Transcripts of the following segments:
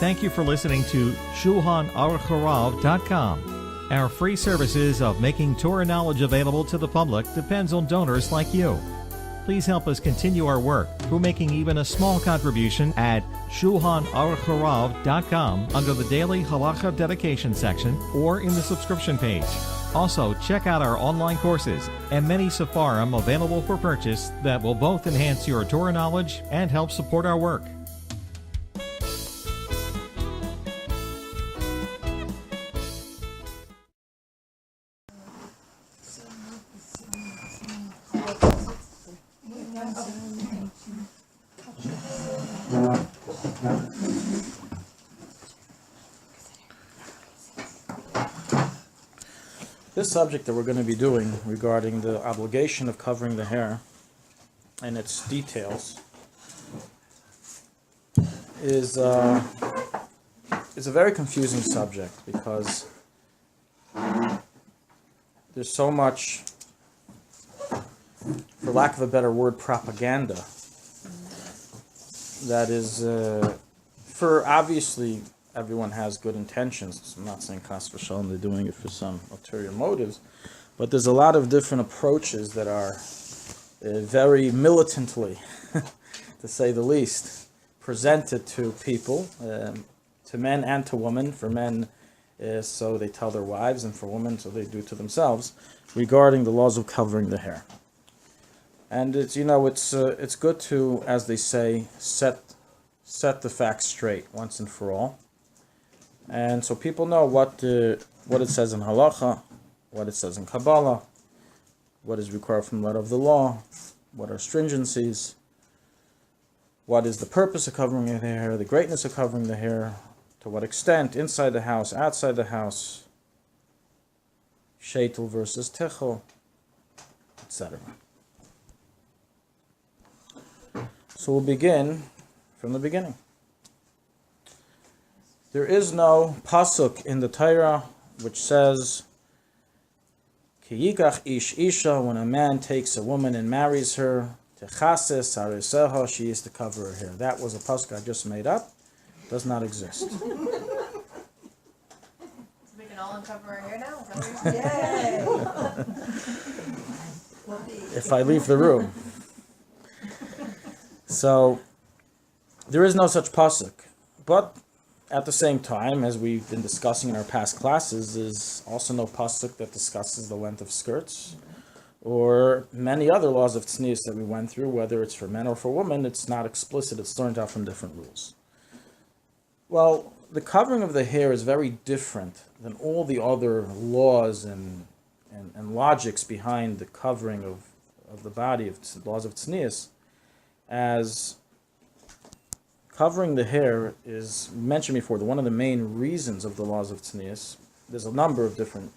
Thank you for listening to Shulchanaruchharav.com. Our free services of making Torah knowledge available to the public depends on donors like you. Please help us continue our work through making even a small contribution at Shulchanaruchharav.com under the Daily Halacha Dedication section or in the subscription page. Also, check out our online courses and many sefarim available for purchase that will both enhance your Torah knowledge and help support our work. This subject that we're going to be doing regarding the obligation of covering the hair and its details is a very confusing subject because there's so much, for lack of a better word, propaganda that is, for obviously everyone has good intentions. I'm not saying Chas v'Shalom they're doing it for some ulterior motives, but there's a lot of different approaches that are very militantly, to say the least, presented to people, to men and to women. For men, so they tell their wives, and for women, so they do to themselves, regarding the laws of covering the hair. And it's it's good to, as they say, set the facts straight once and for all. And so people know what it says in halacha, what it says in Kabbalah, what is required from the letter of the law, what are stringencies, what is the purpose of covering the hair, the greatness of covering the hair, to what extent, inside the house, outside the house, sheitel versus techel, etc. So we'll begin from the beginning. There is no pasuk in the Torah which says, Ki yikach ish isha, when a man takes a woman and marries her, techase sareseha, she is to cover her hair. That was a pasuk I just made up. Does not exist. So we can all uncover our hair now? Yay! If I leave the room. So, there is no such pasuk. But at the same time, as we've been discussing in our past classes, there's also no pasuk that discusses the length of skirts, or many other laws of tznius that we went through, whether it's for men or for women. It's not explicit, it's learned out from different rules. Well, the covering of the hair is very different than all the other laws and logics behind the covering of the body, of laws of tznius, as covering the hair is mentioned before. One of the main reasons of the laws of tznius, there's a number of different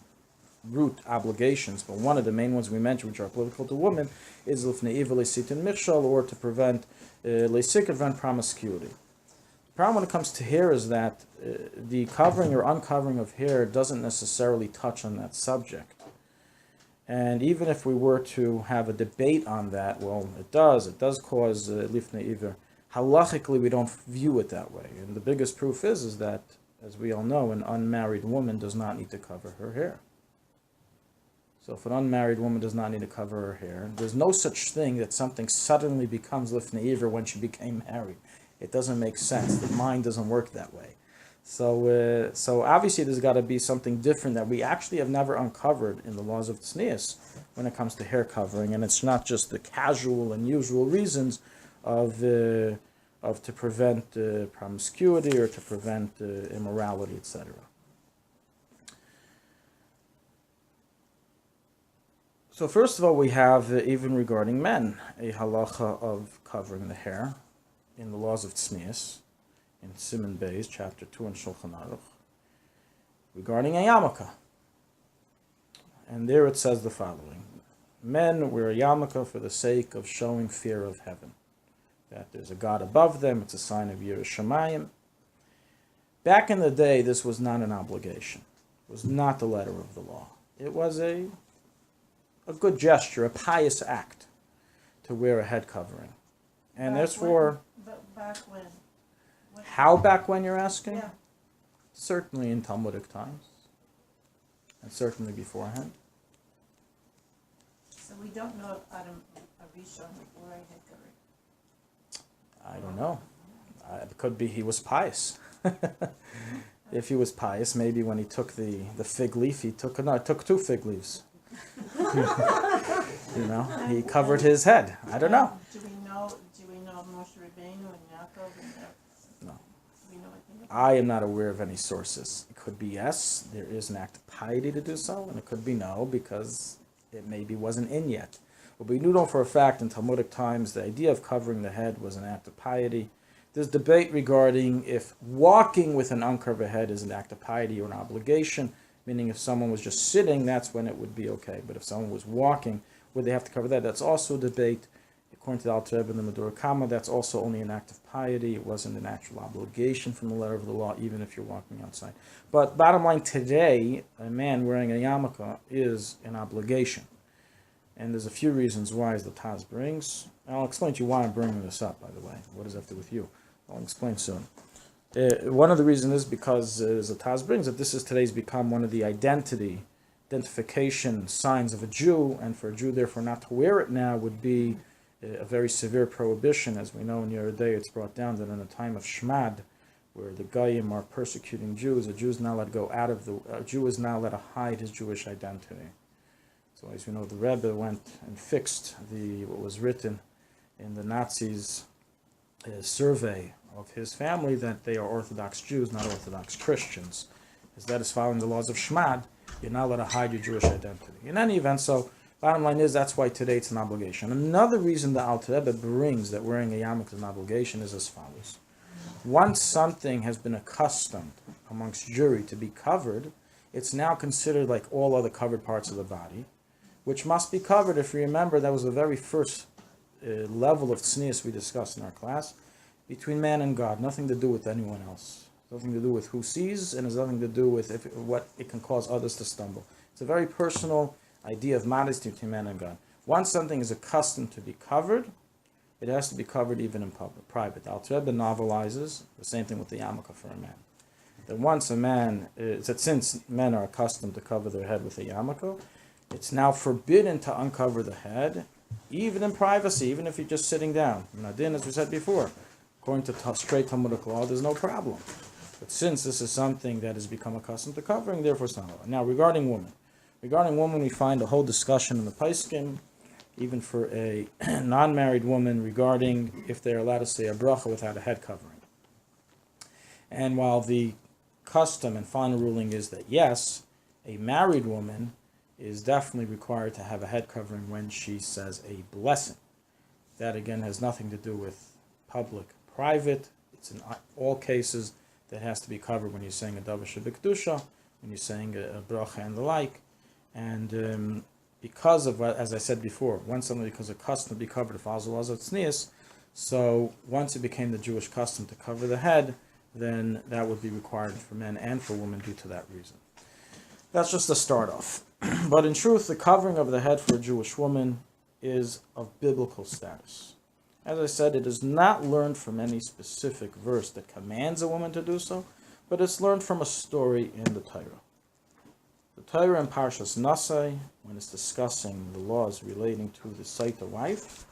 root obligations, but one of the main ones we mentioned, which are applicable to women, is lifnei iver leisitin michshal, or to prevent promiscuity. The problem when it comes to hair is that the covering or uncovering of hair doesn't necessarily touch on that subject. And even if we were to have a debate on that, well, it does cause lifnei iver. Halachically, we don't view it that way. And the biggest proof is that, as we all know, an unmarried woman does not need to cover her hair. So if an unmarried woman does not need to cover her hair, there's no such thing that something suddenly becomes lifnei iver when she became married. It doesn't make sense. The mind doesn't work that way. So obviously there's got to be something different that we actually have never uncovered in the laws of tznius when it comes to hair covering, and it's not just the casual and usual reasons of to prevent promiscuity or to prevent immorality, etc. So first of all, we have, even regarding men, a halacha of covering the hair in the laws of tznius, in Siman Beis, chapter 2 in Shulchanaruch, regarding a yarmulke. And there it says the following: men wear a yarmulke for the sake of showing fear of heaven, that there's a God above them. It's a sign of Yiras Shamayim. Back in the day, this was not an obligation. It was not the letter of the law. It was a good gesture, a pious act, to wear a head covering. And therefore... But back when? How back when you're asking? Yeah. Certainly in Talmudic times. And certainly beforehand. So we don't know if Adam Arishon wore a head covering. I don't know. It could be he was pious. If he was pious, maybe when he took the fig leaf, he took 2 fig leaves. He covered his head. I don't know. Do we know of Moshe Rabbeinu and Yaakov and No. do we know anything about I am not aware of any sources. It could be yes, there is an act of piety to do so, and it could be no, because it maybe wasn't in yet. But we do know for a fact in Talmudic times the idea of covering the head was an act of piety. There's debate regarding if walking with an uncovered head is an act of piety or an obligation, meaning if someone was just sitting, that's when it would be okay. But if someone was walking, would they have to cover that? That's also a debate. According to the Alter Rebbe and the Medur Kama, that's also only an act of piety. It wasn't an actual obligation from the letter of the law, even if you're walking outside. But bottom line, today, a man wearing a yarmulke is an obligation. And there's a few reasons why, as the Taz brings. And I'll explain to you why I'm bringing this up, by the way. What does that have to do with you? I'll explain soon. One of the reasons is because, as the Taz brings, that this is today's become one of the identification signs of a Jew, and for a Jew, therefore, not to wear it now would be a very severe prohibition. As we know in Yeridei, it's brought down that in a time of Shmad, where the Goyim are persecuting Jews, a Jew is not allowed to go out of a Jew is not allowed to hide his Jewish identity. So as we know, the Rebbe went and fixed what was written in the Nazis' survey of his family, that they are Orthodox Jews, not Orthodox Christians. As that is following the laws of Shmad, you're not allowed to hide your Jewish identity. In any event, so bottom line is that's why today it's an obligation. Another reason the Alter Rebbe brings that wearing a yarmulke is an obligation is as follows. Once something has been accustomed amongst Jewry to be covered, it's now considered like all other covered parts of the body, which must be covered. If you remember, that was the very first level of tznius we discussed in our class, between man and God, nothing to do with anyone else. Nothing to do with who sees, and has nothing to do with what it can cause others to stumble. It's a very personal idea of modesty between man and God. Once something is accustomed to be covered, it has to be covered even in public, private. Alter Rebbe novelizes the same thing with the yarmulke for a man. That once a man, that since men are accustomed to cover their head with a yarmulke, it's now forbidden to uncover the head, even in privacy, even if you're just sitting down. Nadin, as we said before, according to straight Talmudic law, there's no problem. But since this is something that has become accustomed to covering, therefore it's not allowed. Now, regarding women, we find a whole discussion in the Paiskim, even for a non-married woman, regarding if they're allowed to say a bracha without a head covering. And while the custom and final ruling is that yes, a married woman is definitely required to have a head covering when she says a blessing. That again has nothing to do with public, private. It's in all cases that has to be covered when you're saying a davar shebekdusha, when you're saying a bracha and the like. And because of, as I said before, once something becomes a custom to be covered, if azul tznius, so once it became the Jewish custom to cover the head, then that would be required for men and for women due to that reason. That's just a start off. But in truth, the covering of the head for a Jewish woman is of biblical status. As I said, it is not learned from any specific verse that commands a woman to do so, but it's learned from a story in the Torah. The Torah in Parshas Nasai, when it's discussing the laws relating to the Saita wife,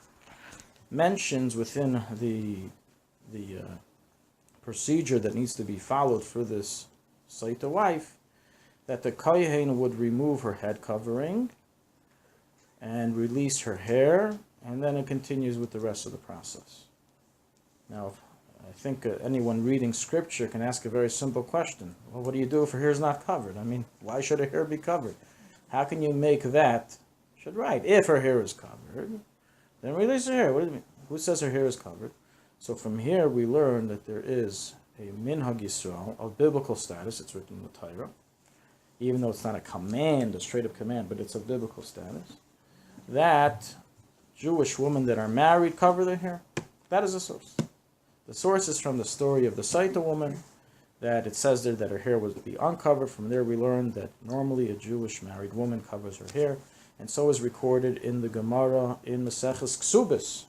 mentions within the procedure that needs to be followed for this Saita wife, that the Kohen would remove her head covering and release her hair, and then it continues with the rest of the process. Now, I think anyone reading scripture can ask a very simple question. Well, what do you do if her hair is not covered? I mean, why should her hair be covered? How can you make that? Should write, if her hair is covered, then release her hair. What do you mean? Who says her hair is covered? So from here we learn that there is a minhag Yisrael of biblical status. It's written in the Torah, even though it's not a command, a straight-up command, but it's of biblical status, that Jewish women that are married cover their hair. That is the source. The source is from the story of the Saita woman, that it says there that her hair was to be uncovered. From there we learned that normally a Jewish married woman covers her hair, and so is recorded in the Gemara in Maseches Ksubis.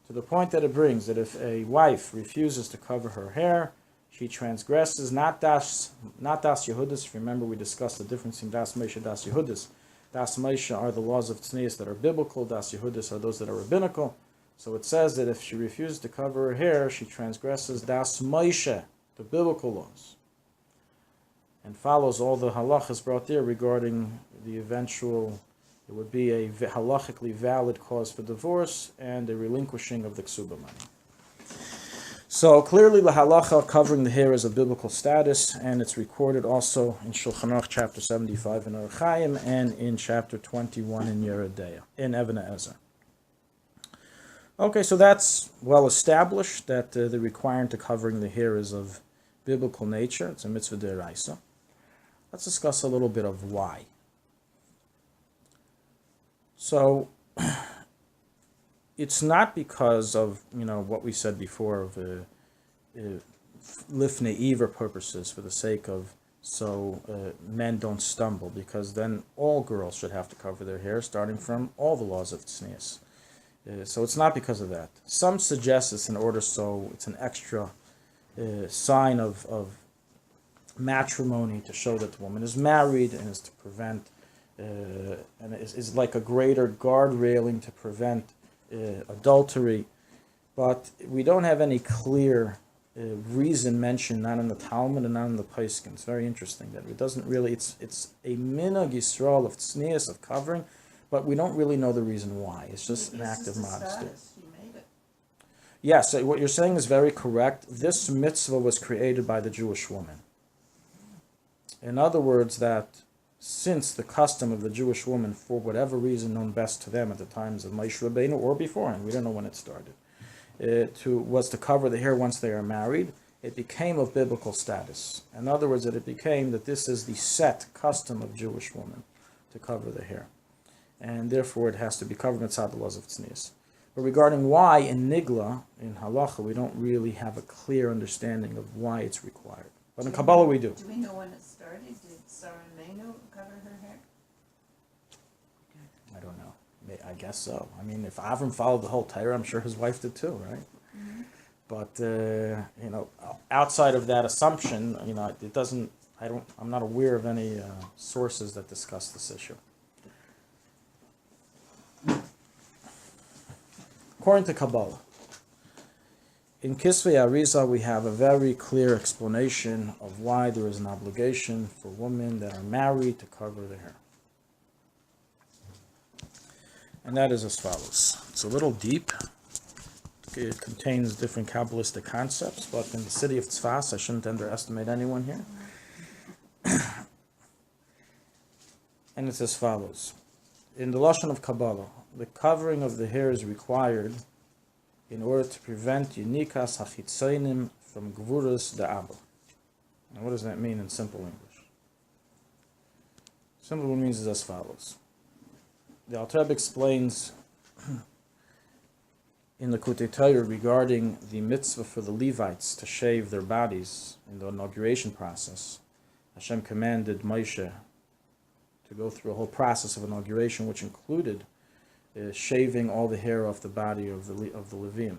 to the point that it brings that if a wife refuses to cover her hair, she transgresses not das Yehudis. Remember, we discussed the difference between das Moshe and das Yehudis. Das Moshe are the laws of tznius that are biblical. Das Yehudis are those that are rabbinical. So it says that if she refuses to cover her hair, she transgresses das Moshe, the biblical laws, and follows all the halachas brought there regarding the eventual. It would be a halachically valid cause for divorce and a relinquishing of the ksuba money. So clearly the halacha covering the hair is a biblical status, and it's recorded also in Shulchanarukh chapter 75 in Orach Chaim and in chapter 21 in Yeridea, in Even Ezer. Okay, so that's well established that the requirement to covering the hair is of biblical nature. It's a mitzvah d'oraisa. Let's discuss a little bit of why. So, it's not because of, what we said before of lifnei iver purposes, for the sake of men don't stumble, because then all girls should have to cover their hair, starting from all the laws of tznius. So it's not because of that. Some suggest it's in order so it's an extra sign of matrimony to show that the woman is married and is to prevent and is like a greater guard railing to prevent adultery, but we don't have any clear reason mentioned, not in the Talmud and not in the Poskim. It's very interesting that it doesn't really. It's a minhag Yisrael of tznius, of covering, but we don't really know the reason why. It's just an act of modesty. Yes, what you're saying is very correct. This mitzvah was created by the Jewish woman. In other words, that since the custom of the Jewish woman, for whatever reason known best to them at the times of Moshe Rabbeinu or beforehand, we don't know when it started, was to cover the hair once they are married, it became of biblical status. In other words, that it became that this is the set custom of Jewish women to cover the hair. And therefore it has to be covered mitzvah the laws of tznius. But regarding why in Nigla, in Halacha, we don't really have a clear understanding of why it's required. But in Kabbalah we do. Do we know when it started? Did Sarah Menu cover her hair? I don't know. I guess so. I mean, if Avram followed the whole Torah, I'm sure his wife did too, right? Mm-hmm. But outside of that assumption, it doesn't. I'm not aware of any sources that discuss this issue. According to Kabbalah, in Kisvei Arizah, we have a very clear explanation of why there is an obligation for women that are married to cover their hair. And that is as follows. It's a little deep. It contains different Kabbalistic concepts, but in the city of Tzfas, I shouldn't underestimate anyone here. And it's as follows. In the Lashon of Kabbalah, the covering of the hair is required in order to prevent Yunikas HaChitzonim from Gvuras Da'aba. Now what does that mean in simple English? Simple means is as follows. The Alter Rebbe explains in the Kutei Torah regarding the mitzvah for the Levites to shave their bodies in the inauguration process. Hashem commanded Moshe to go through a whole process of inauguration, which included shaving all the hair off the body of the Leviim.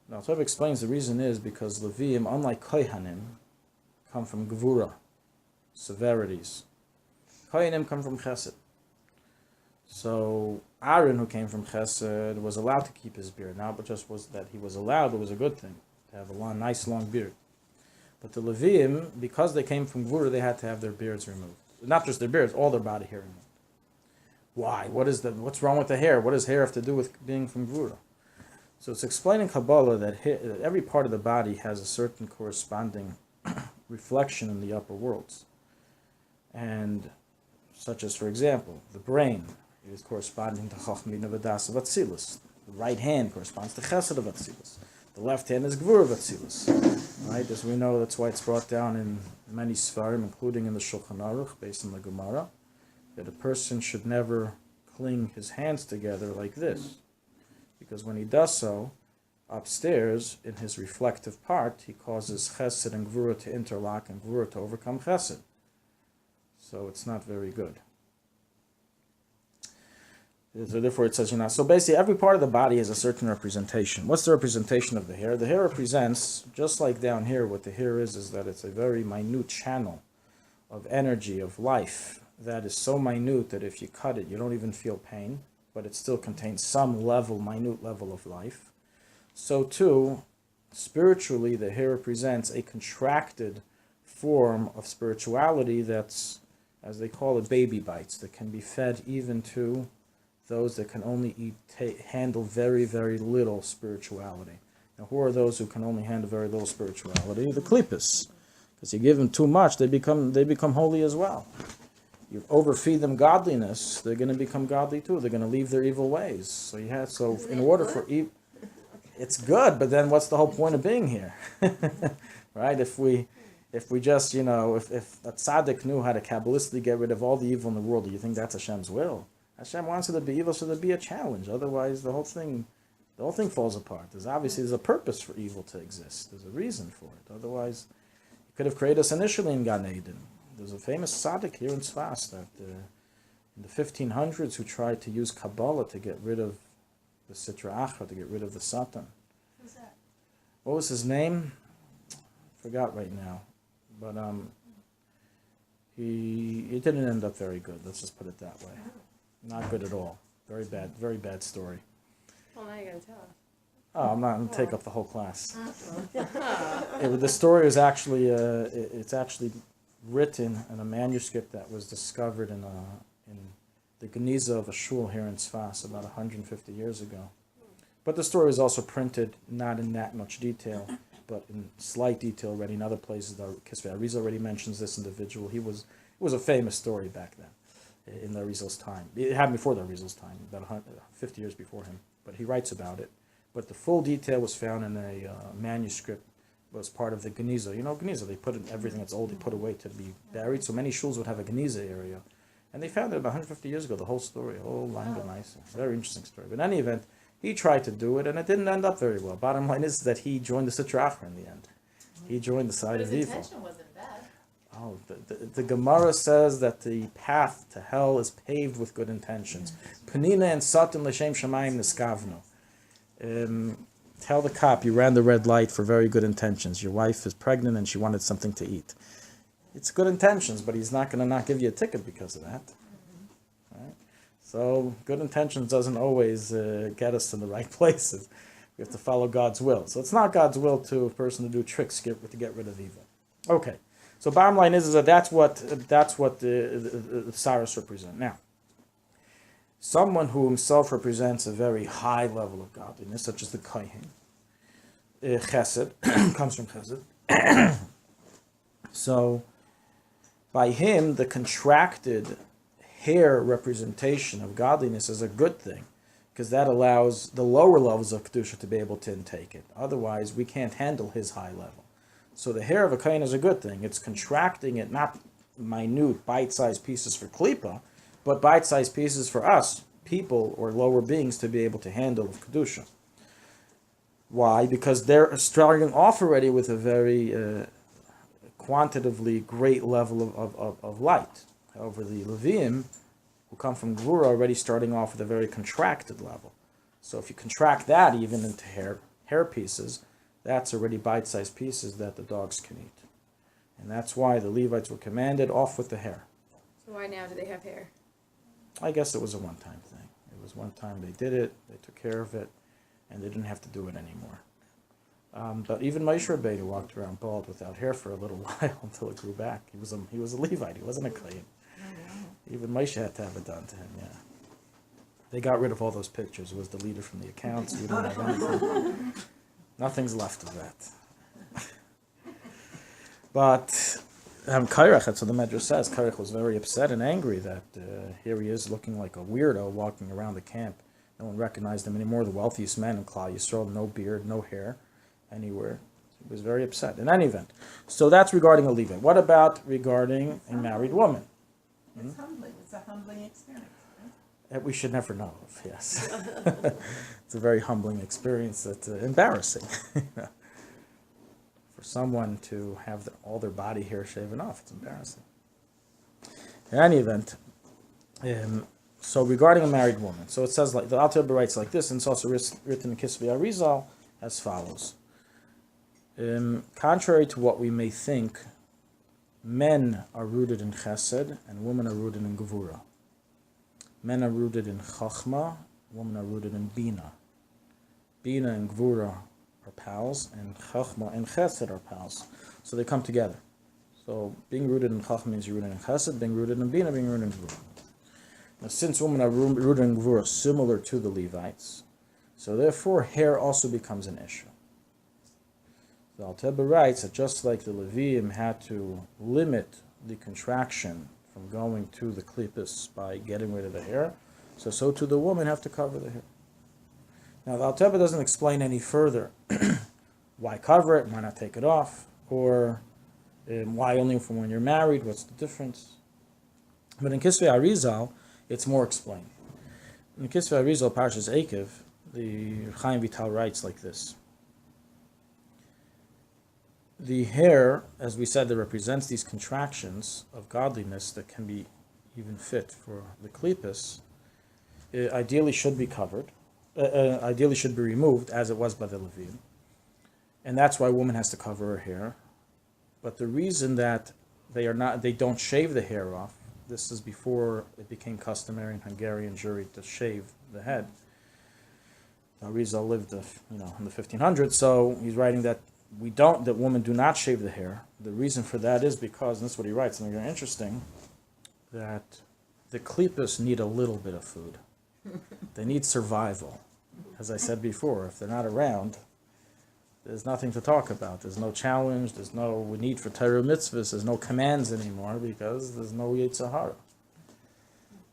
Now, Alter Rebbe explains the reason is because Leviim, unlike Kohanim, come from Gvura, severities. Kohanim come from Chesed. So Aaron, who came from Chesed, was allowed to keep his beard. Not just was that he was allowed, it was a good thing to have a nice long beard. But the Leviim, because they came from Gvura, they had to have their beards removed. Not just their beards, all their body hair removed. Why? What's wrong with the hair? What does hair have to do with being from Gvura? So it's explaining Kabbalah that every part of the body has a certain corresponding reflection in the upper worlds. And such as, for example, the brain is corresponding to Chachmin of Adas of Atzilus. The right hand corresponds to Chesed of Atzilus. The left hand is Gvur of Atzilus. Right? As we know, that's why it's brought down in many Sfarim, including in the Shulchanaruch, based on the Gemara, that a person should never cling his hands together like this. Because when he does so, upstairs, in his reflective part, he causes Chesed and Gvura to interlock and Gvura to overcome Chesed. So it's not very good. So therefore it says, so basically every part of the body has a certain representation. What's the representation of the hair? The hair represents, just like down here, what the hair is that it's a very minute channel of energy, of life, that is so minute that if you cut it, you don't even feel pain, but it still contains some minute level of life. So too, spiritually, the hair represents a contracted form of spirituality that's, as they call it, baby bites, that can be fed even to those that can only handle very, very little spirituality. Now, who are those who can only handle very little spirituality? The klippas. Because you give them too much, they become holy as well. You overfeed them godliness, they're going to become godly too. They're going to leave their evil ways. So in order for it's good, but then what's the whole point of being here? Right? If we just, if a tzaddik knew how to kabbalistically get rid of all the evil in the world, do you think that's Hashem's will? Hashem wants it to be evil, so there be a challenge. Otherwise, the whole thing falls apart. There's a purpose for evil to exist. There's a reason for it. Otherwise, He could have created us initially in Gan Eden. There's a famous tzaddik here in Tzfas that in the 1500s who tried to use Kabbalah to get rid of the Sitra Achra, to get rid of the Satan. Who's that? What was his name? Forgot right now. But he didn't end up very good. Let's just put it that way. Not good at all. Very bad story. Well, now you're going to tell us. Oh, I'm not going to take up the whole class. The story is actually, it's actually written in a manuscript that was discovered in the Geniza of a shul here in Tzfas about 150 years ago. But the story was also printed not in that much detail, but in slight detail already in other places. Kisvei Arizal already mentions this individual. It was a famous story back then. In the Arizal's time. It happened before the Arizal's time, about 50 years before him. But he writes about it. But the full detail was found in a manuscript, was part of the Geniza. Geniza, they put in everything that's old, they put away to be buried. So many shuls would have a Geniza area. And they found it about 150 years ago, the whole story, nice. Very interesting story. But in any event, he tried to do it, and it didn't end up very well. Bottom line is that he joined the Sitra Achra in the end. He joined the side of evil. His intention wasn't bad. Oh, the Gemara says that the path to hell is paved with good intentions. Penina and Satan l'shem shamayim niskavnu. Tell the cop you ran the red light for very good intentions. Your wife is pregnant and she wanted something to eat. It's good intentions, but he's not going to not give you a ticket because of that. Right? So good intentions doesn't always get us in the right places. We have to follow God's will. So it's not God's will to a person to do tricks to get rid of evil. Okay. So bottom line is that that's what the Saras represent. Now, someone who himself represents a very high level of godliness, such as the Kohen, Chesed, comes from Chesed. So, by him, the contracted hair representation of godliness is a good thing, because that allows the lower levels of Kedusha to be able to intake it. Otherwise, we can't handle his high level. So the hair of a kohen is a good thing. It's contracting it, not minute, bite-sized pieces for klipa, but bite-sized pieces for us, people or lower beings, to be able to handle of kedusha. Why? Because they're starting off already with a very quantitatively great level of light. However, the Leviim, who come from Gvura, are already starting off with a very contracted level. So if you contract that even into hair pieces, that's already bite-sized pieces that the dogs can eat. And that's why the Levites were commanded off with the hair. So why now do they have hair? I guess it was a one-time thing. It was one time they did it, they took care of it, and they didn't have to do it anymore. But even Moshe Rabbeinu walked around bald without hair for a little while until it grew back. He was a Levite, he wasn't a Kohen. Even Moshe had to have it done to him, yeah. They got rid of all those pictures. It was deleted from the accounts. We don't have anything. Nothing's left of that. But Kairach, that's what the Medrash says. Kairach was very upset and angry that here he is looking like a weirdo walking around the camp. No one recognized him anymore. The wealthiest man in Klal Yisrael, no beard, no hair anywhere. He was very upset. In any event, so that's regarding a Levite. What about regarding a married woman? It's humbling. It's a humbling experience. That we should never know of, yes. It's a very humbling experience that's embarrassing. For someone to have all their body hair shaven off, it's embarrassing. In any event, So regarding a married woman, so it says like the Alter Rebbe writes like this, and it's also written in Kisvei Arizal as follows. Contrary to what we may think, men are rooted in Chesed and women are rooted in Gevura. Men are rooted in Chachma, women are rooted in Bina. Bina and Gevura are pals, and Chachma and Chesed are pals. So they come together. So being rooted in Chachma means you're rooted in Chesed, being rooted in Bina, being rooted in Gevura. Now, since women are rooted in Gevura similar to the Levites, so therefore hair also becomes an issue. The Alter Rebbe writes that just like the Leviim had to limit the contraction from going to the klipos by getting rid of the hair, so too the women have to cover the hair. Now the Alter Rebbe doesn't explain any further why cover it, why not take it off, or why only from when you're married, what's the difference. But in Kisvei Arizal, it's more explained. In Kisvei Arizal, Parshas Ekev, the Chaim Vital writes like this. The hair, as we said, that represents these contractions of godliness that can be even fit for the klipos, ideally should be covered, ideally should be removed, as it was by the Levim. And that's why a woman has to cover her hair. But the reason that they don't shave the hair off, this is before it became customary in Hungarian Jewry to shave the head. Arizal lived, in the 1500s, so he's writing that women do not shave the hair. The reason for that is because, and that's what he writes, something very interesting, that the klipos need a little bit of food. They need survival. As I said before, if they're not around, there's nothing to talk about. There's no challenge, there's no need for Torah mitzvahs, there's no commands anymore because there's no Yetzer Hara.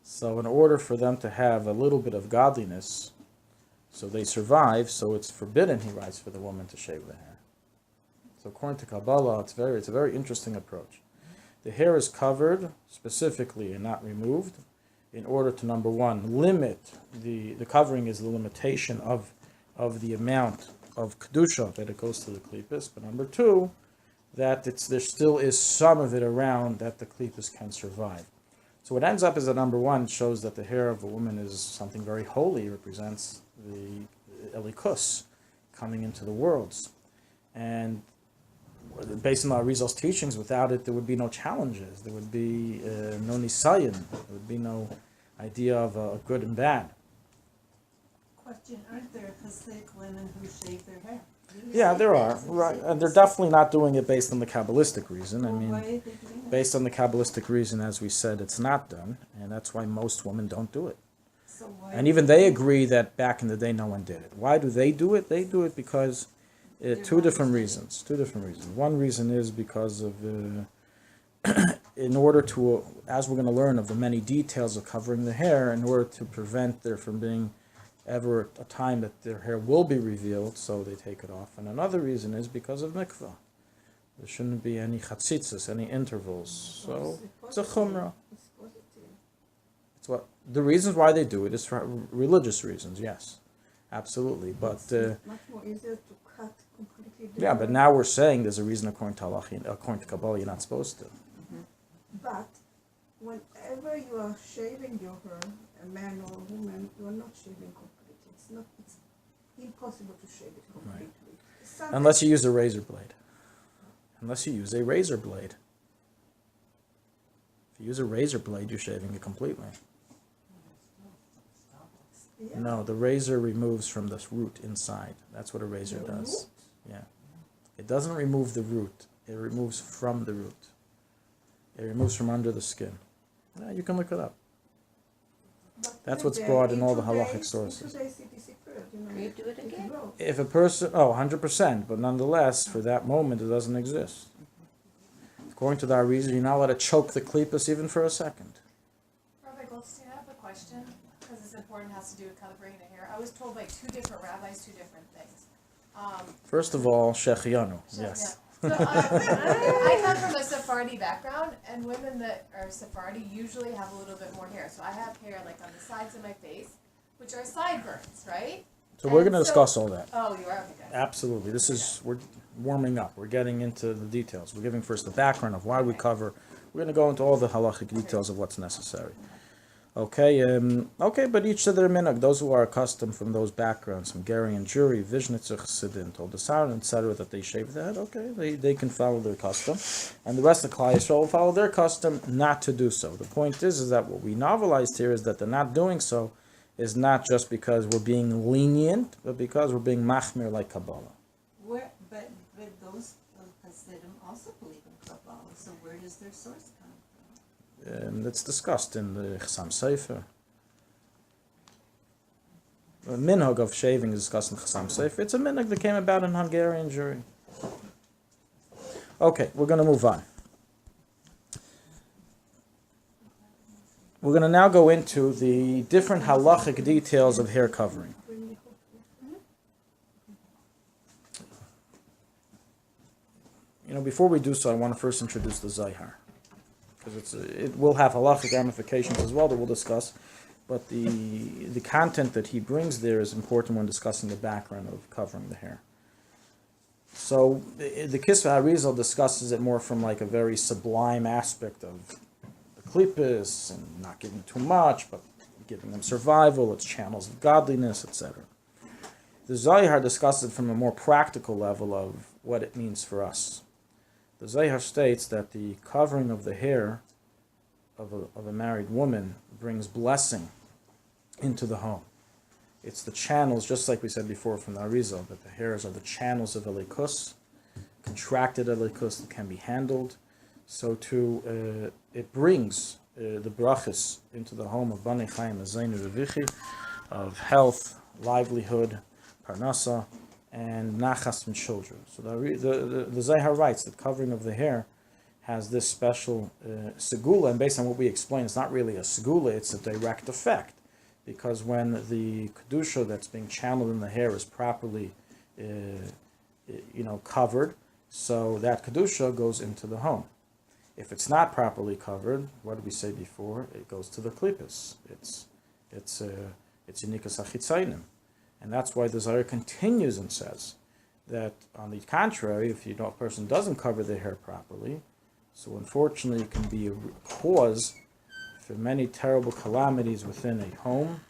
So in order for them to have a little bit of godliness, so they survive, so it's forbidden, he writes, for the woman to shave the hair. So according to Kabbalah, it's a very interesting approach. The hair is covered specifically and not removed in order to, number one, limit the covering is the limitation of the amount of kedusha that it goes to the klipos, but number two, that there still is some of it around that the klipos can survive. So what ends up is that number one shows that the hair of a woman is something very holy. It represents the elikus coming into the worlds, and based on Arizal's teachings, without it there would be no challenges. There would be no nisayon. There would be no idea of good and bad. Question, aren't there Hasidic women who shave their hair? Yeah, there are, right, and they're definitely not doing it based on the Kabbalistic reason. I Why mean, are they doing that? based on the Kabbalistic reason, as we said, it's not done, and that's why most women don't do it. So why And even they agree that back in the day no one did it. Why do they do it? They do it because two different reasons. One reason is because of in order to, as we're going to learn of the many details of covering the hair, in order to prevent there from being ever a time that their hair will be revealed, so they take it off. And another reason is because of mikvah. There shouldn't be any chatzitzas, any intervals. So it's a chumrah. It's positive. It's what the reasons why they do it is for religious reasons. Yes, absolutely. But Much more easier to cut completely. yeah, but now we're saying there's a reason according to Allah, according to Kabbalah, you're not supposed to. But whenever you are shaving your hair, a man or a woman, you are not shaving completely. It's impossible to shave it completely. Sometimes Unless you use a razor blade. Unless you use a razor blade. If you use a razor blade, you're shaving it completely. yeah. No, the razor removes from the root inside. That's what a razor The does. root? Yeah. It doesn't remove the root. It removes from the root. It removes from under the skin. Yeah, you can look it up. But That's what's today, brought in all the today's- halachic sources. In today's CPC period, You do it can again? grow. If a person, 100%, but nonetheless, for that moment, it doesn't exist. According to the Arizal, you're not allowed to choke the klipos even for a second. Rabbi Goldstein, I have a question, because it's important, it has to do with covering the hair. I was told by two different rabbis, two different things. First of all, shechianu, yes. Yeah. So, I come from a Sephardi background, and women that are Sephardi usually have a little bit more hair. So I have hair like on the sides of my face, which are sideburns, right? So we're And going to discuss all that. Oh, you are? Okay. Absolutely. We're warming up. We're getting into the details. We're giving first the background of why we cover. We're going to go into all the halachic details of what's necessary. Okay, but each to their minhag. Those who are accustomed from those backgrounds, Hungarian Jewry, Vishnitzer, Chassidin, Toldasaran, etc., that they shave their head, okay, they can follow their custom. And the rest of Klal Yisrael will follow their custom not to do so. The point is that what we novelized here is that they're not doing so is not just because we're being lenient, but because we're being machmir like Kabbalah. But those Hasidim also believe in Kabbalah, so where does their source come from? It's discussed in the Chassam Sofer. The minhag of shaving is discussed in Chassam Sofer. It's a minhag that came about in Hungarian Jewry. Okay, we're going to move on. We're going to now go into the different halachic details of hair covering. Before we do so, I want to first introduce the Zohar, because it will have halachic ramifications as well that we'll discuss, but the content that he brings there is important when discussing the background of covering the hair. So the Kisva Harizal discusses it more from like a very sublime aspect of the klippus and not giving too much, but giving them survival, its channels of godliness, etc. The Zohar discusses it from a more practical level of what it means for us. The Zohar states that the covering of the hair of a married woman brings blessing into the home. It's the channels, just like we said before from the Arizal, that the hairs are the channels of Elikus, contracted Elikus that can be handled. So too, it brings the brachas into the home of Bani Chaim Azainu Revichi, of health, livelihood, parnasa, and nachas from children. So the Zohar writes that covering of the hair has this special segula, and based on what we explained, it's not really a segula, it's a direct effect. Because when the kedusha that's being channeled in the hair is properly, covered, so that kedusha goes into the home. If it's not properly covered, what did we say before? It goes to the klippus. It's unikas achitzainim, and that's why the Zohar continues and says that on the contrary, if a person doesn't cover their hair properly, so unfortunately it can be a cause for many terrible calamities within a home,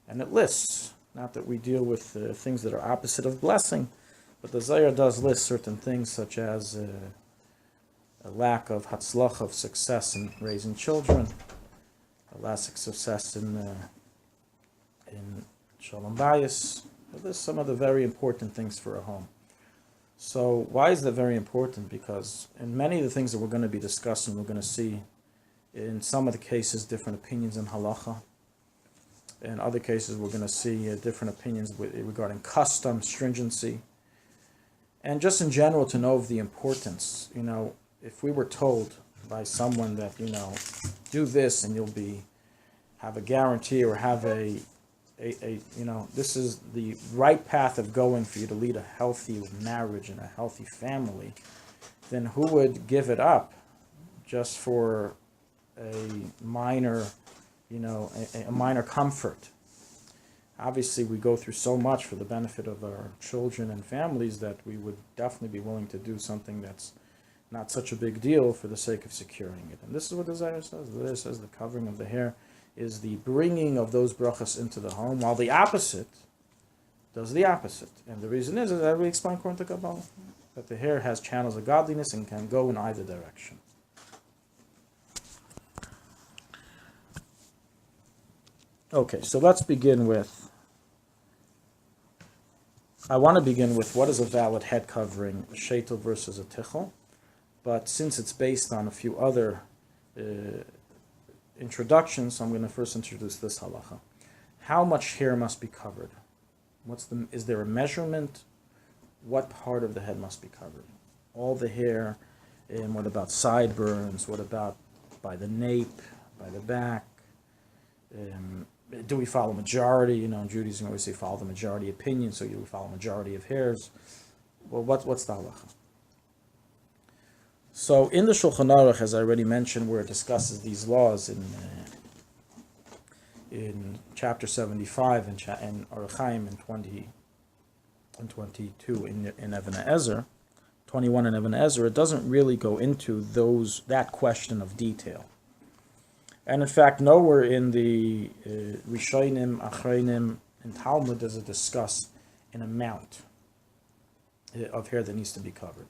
and it lists, not that we deal with things that are opposite of blessing, but the Zohar does list certain things such as a lack of hatzlach, of success in raising children, a lack of success in shalom bayis. There's some of the very important things for a home. So why is that very important? Because in many of the things that we're going to be discussing, we're going to see in some of the cases different opinions in halacha. In other cases, we're going to see different opinions regarding custom, stringency. And just in general, to know of the importance. If we were told by someone that, do this and you'll have a guarantee or have this is the right path of going for you to lead a healthy marriage and a healthy family, then who would give it up just for a minor, a minor comfort? Obviously, we go through so much for the benefit of our children and families that we would definitely be willing to do something that's not such a big deal for the sake of securing it. And this is what the Zohar says. The Zohar says the covering of the hair is the bringing of those brachas into the home, while the opposite does the opposite. And the reason is, as we explained according to Kabbalah, that the hair has channels of godliness and can go in either direction. Okay, so let's begin with, I want to begin with what is a valid head covering, a sheitel versus a tichel. But since it's based on a few other introductions, I'm going to first introduce this halacha. How much hair must be covered? Is there a measurement? What part of the head must be covered? All the hair? And what about sideburns? What about by the nape, by the back? Do we follow majority? In Judaism, we always say follow the majority opinion, so you follow majority of hairs. Well, what's the halacha? So in the Shulchanaruch, as I already mentioned, where it discusses these laws in chapter 75 and Orach Chaim in 20 and 22 in Even HaEzer, 21 in Even HaEzer, it doesn't really go into that question of detail. And in fact, nowhere in the Rishonim, Achronim, and Talmud does it discuss an amount of hair that needs to be covered,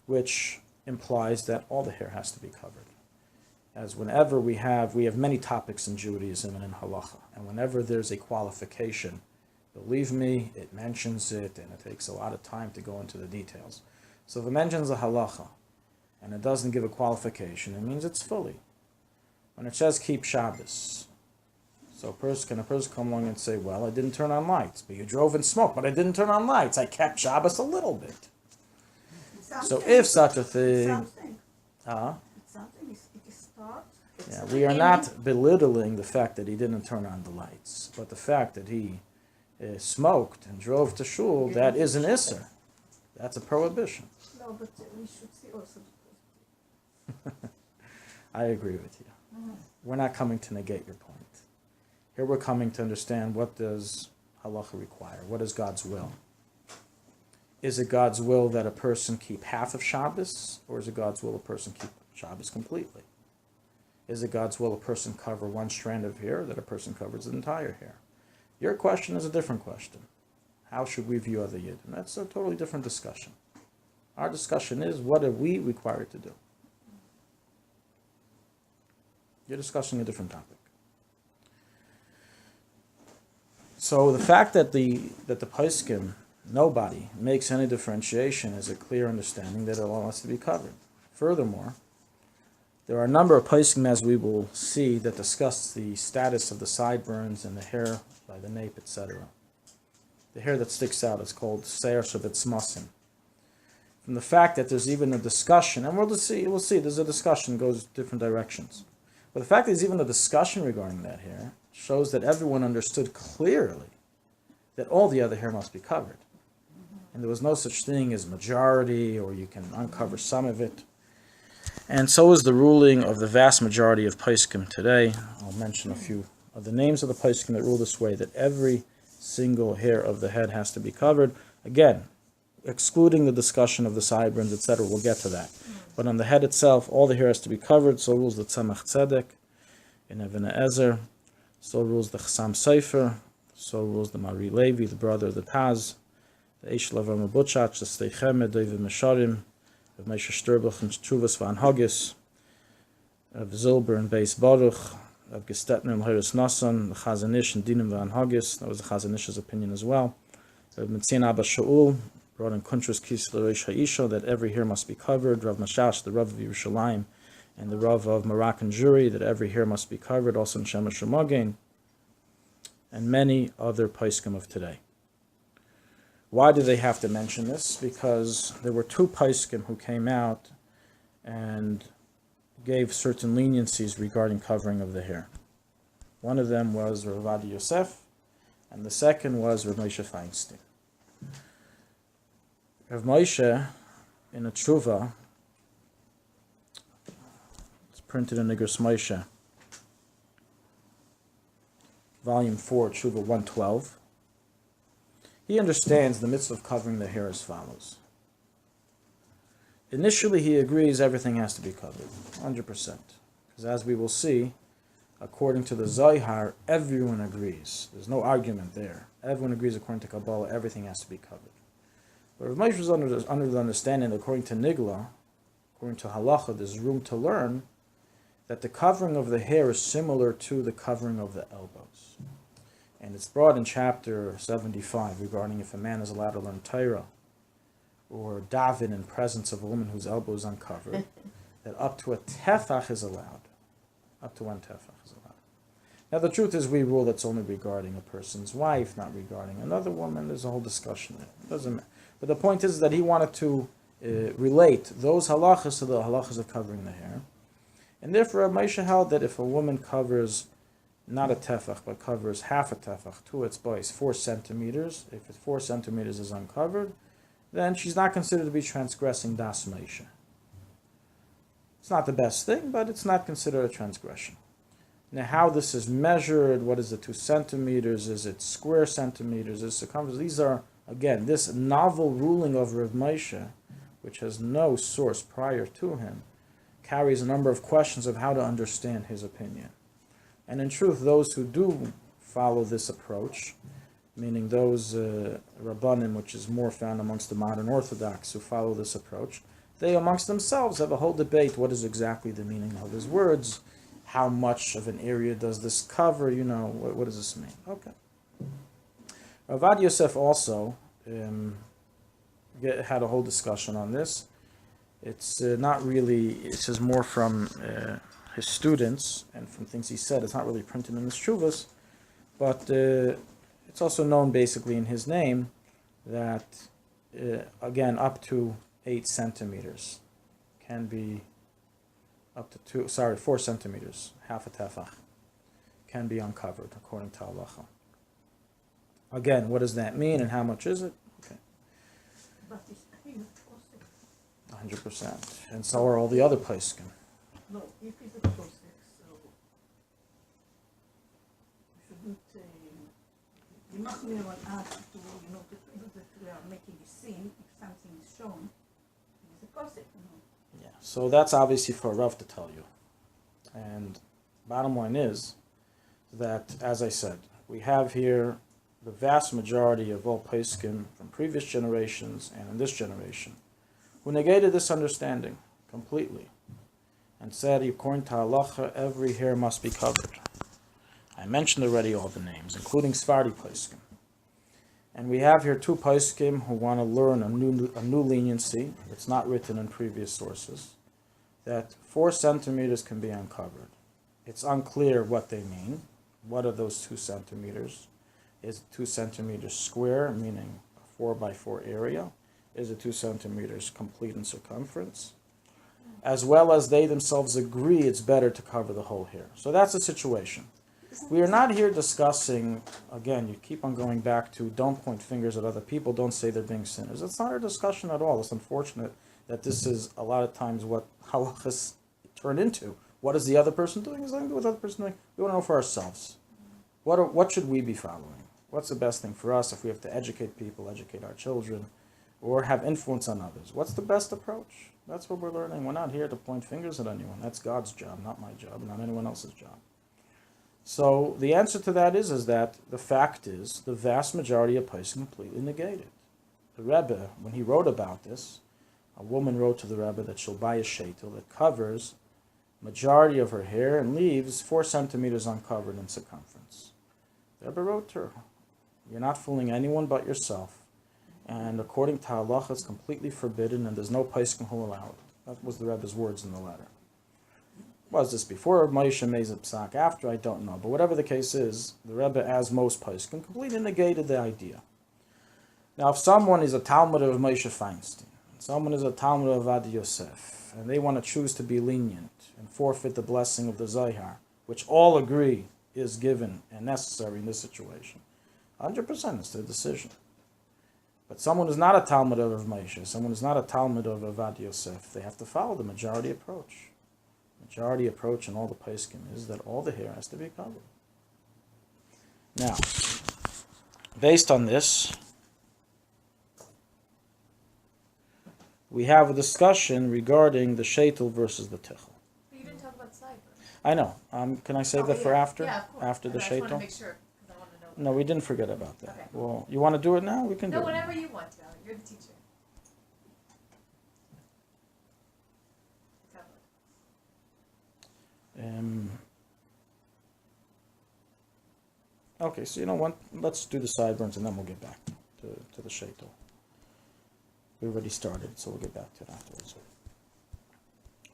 which implies that all the hair has to be covered. As whenever we have many topics in Judaism and in halacha, and whenever there's a qualification, believe me, it mentions it, and it takes a lot of time to go into the details. So if it mentions a halacha, and it doesn't give a qualification, it means it's fully. When it says keep Shabbos, so a person come along and say, well, I didn't turn on lights, but you drove and smoked, but I didn't turn on lights, I kept Shabbos a little bit. So if such a thing, we are not belittling the fact that he didn't turn on the lights, but the fact that he smoked and drove to shul, that is an isser. That's a prohibition. No, but we should see also. I agree with you. We're not coming to negate your point. Here we're coming to understand, what does halacha require? What is God's will? Is it God's will that a person keep half of Shabbos, or is it God's will a person keep Shabbos completely? Is it God's will a person cover one strand of hair, or that a person covers the entire hair? Your question is a different question. How should we view other Yidden? That's a totally different discussion. Our discussion is, what are we required to do? You're discussing a different topic. So the fact that the Poskim, nobody makes any differentiation, is a clear understanding that it all has to be covered. Furthermore, there are a number of Poskim, as we will see, that discuss the status of the sideburns and the hair by the nape, etc. The hair that sticks out is called Seir Shabbat Smasim. From the fact that there's even a discussion, and we'll see, there's a discussion, goes different directions. But the fact that there's even a discussion regarding that hair shows that everyone understood clearly that all the other hair must be covered. And there was no such thing as majority, or you can uncover some of it. And so is the ruling of the vast majority of Poskim today. I'll mention a few of the names of the Poskim that rule this way, that every single hair of the head has to be covered. Again, excluding the discussion of the sideburns, etc., we'll get to that. But on the head itself, all the hair has to be covered. So rules the Tzemach Tzedek in Even Ezer. So rules the Chassam Sofer. So rules the Mari Levi, the brother of the Taz, the Eish Lavam Abuchach, the Steichemed, David Mesharim, of Moshe Shterbach and Chuvas Van Hagis, of Zilber and Beis Baruch, of Gestetner and Heres Nassan, the Chazanish and Dinim Van Hagis. That was the Chazanish's opinion as well. Of Metzin Abba Shaul, brought in Kuntras Kis L'Reish Ha'isha, that every hair must be covered. Rav Mashash, the Rav of Yerushalayim, and the Rav of Moroccan Jewry, that every hair must be covered. Also in Shemesh Shemagen, and many other Poskim of today. Why do they have to mention this? Because there were two Poskim who came out and gave certain leniencies regarding covering of the hair. One of them was Rav Adi Yosef, and the second was Rav Moshe Feinstein. Rav Moshe, in a tshuva, it's printed in Igros Moshe, Volume 4, Tshuva 112, he understands the mitzvah of covering the hair as follows. Initially, he agrees everything has to be covered, 100%. Because as we will see, according to the Zohar, everyone agrees. There's no argument there. Everyone agrees according to Kabbalah, everything has to be covered. But Rav Moshe was under the understanding that according to Nigla, according to Halacha, there's room to learn that the covering of the hair is similar to the covering of the elbows. And it's brought in chapter 75 regarding if a man is allowed to learn Torah or daven in presence of a woman whose elbow is uncovered, that up to a tefach is allowed. Up to one tefach is allowed. Now the truth is we rule that's only regarding a person's wife, not regarding another woman. There's a whole discussion there. It doesn't matter. But the point is that he wanted to relate those halachas to the halachas of covering the hair. And therefore Rav Moshe held that if a woman covers not a tefach, but covers half a tefach to its base, 4 centimeters, if it's 4 centimeters is uncovered, then she's not considered to be transgressing das Moshe. It's not the best thing, but it's not considered a transgression. Now how this is measured, what is the 2 centimeters, is it square centimeters, is it circumference, these are, again, this novel ruling of Rav Moshe, which has no source prior to him, carries a number of questions of how to understand his opinion. And in truth, those who do follow this approach, meaning those Rabbanim, which is more found amongst the modern Orthodox who follow this approach, they amongst themselves have a whole debate. What is exactly the meaning of his words? How much of an area does this cover? What does this mean? Okay. Avad Yosef also had a whole discussion on this. It's not really, it's just more from his students and from things he said. It's not really printed in his Shuvas, but it's also known basically in his name that, again, up to 8 centimeters can be up to 4 centimeters, half a tefach, can be uncovered according to halacha. Again, what does that mean and how much is it? Okay. But it's 100%. And so are all the other poskim. no, if it's a posek, so you shouldn't. You must never ask to, to prove that we are making a sin if something is shown. It's a posek, Yeah. So that's obviously for Rav to tell you. And bottom line is that, as I said, we have here the vast majority of all poskim from previous generations and in this generation who negated this understanding completely and said, according to halacha, every hair must be covered. I mentioned already all the names, including Sephardi poskim. And we have here 2 poskim who want to learn a new leniency. It's not written in previous sources, that 4 centimeters can be uncovered. It's unclear what they mean. What are those 2 centimeters? Is 2 centimeters square, meaning a 4 by 4 area? Is it 2 centimeters complete in circumference? As well as they themselves agree it's better to cover the whole hair. So that's the situation. We are not here discussing, again, you keep on going back to don't point fingers at other people, don't say they're being sinners. It's not a discussion at all. It's unfortunate that this is a lot of times what halachas turn into. What is the other person doing? Is nothing to do with the other person doing. We want to know for ourselves. What should we be following? What's the best thing for us if we have to educate people, educate our children, or have influence on others? What's the best approach? That's what we're learning. We're not here to point fingers at anyone. That's God's job, not my job, not anyone else's job. So the answer to that is that the fact is the vast majority of poskim completely negated. The Rebbe, when he wrote about this, a woman wrote to the Rebbe that she'll buy a sheitel that covers majority of her hair and leaves 4 centimeters uncovered in circumference. The Rebbe wrote to her, you're not fooling anyone but yourself. And according to halacha, it's completely forbidden, and there's no poskim who allow it. That was the Rebbe's words in the letter. Was this before Moshe made the psak? After? I don't know. But whatever the case is, the Rebbe, as most poskim, completely negated the idea. Now, if someone is a Talmud of Moshe Feinstein, someone is a Talmud of Avad Yosef, and they want to choose to be lenient and forfeit the blessing of the Zohar, which all agree is given and necessary in this situation, 100% is their decision. But someone who's not a Talmud of Moshe, someone who's not a Talmud of Avad Yosef, they have to follow the majority approach. Majority approach in all the poskim is that all the hair has to be covered. Now, based on this, we have a discussion regarding the sheitel versus the tichel. But you didn't talk about sideburns. I know. Can I save that for after? Yeah, of course. After the I just want to sheitel? make sure, because I want to know. No, we didn't forget about that. Okay. Well, you want to do it now? We can do No, it. whenever you want to. You're the teacher. Okay, so you know what? Let's do the sideburns and then we'll get back to the sheitel. We already started, so we'll get back to it afterwards.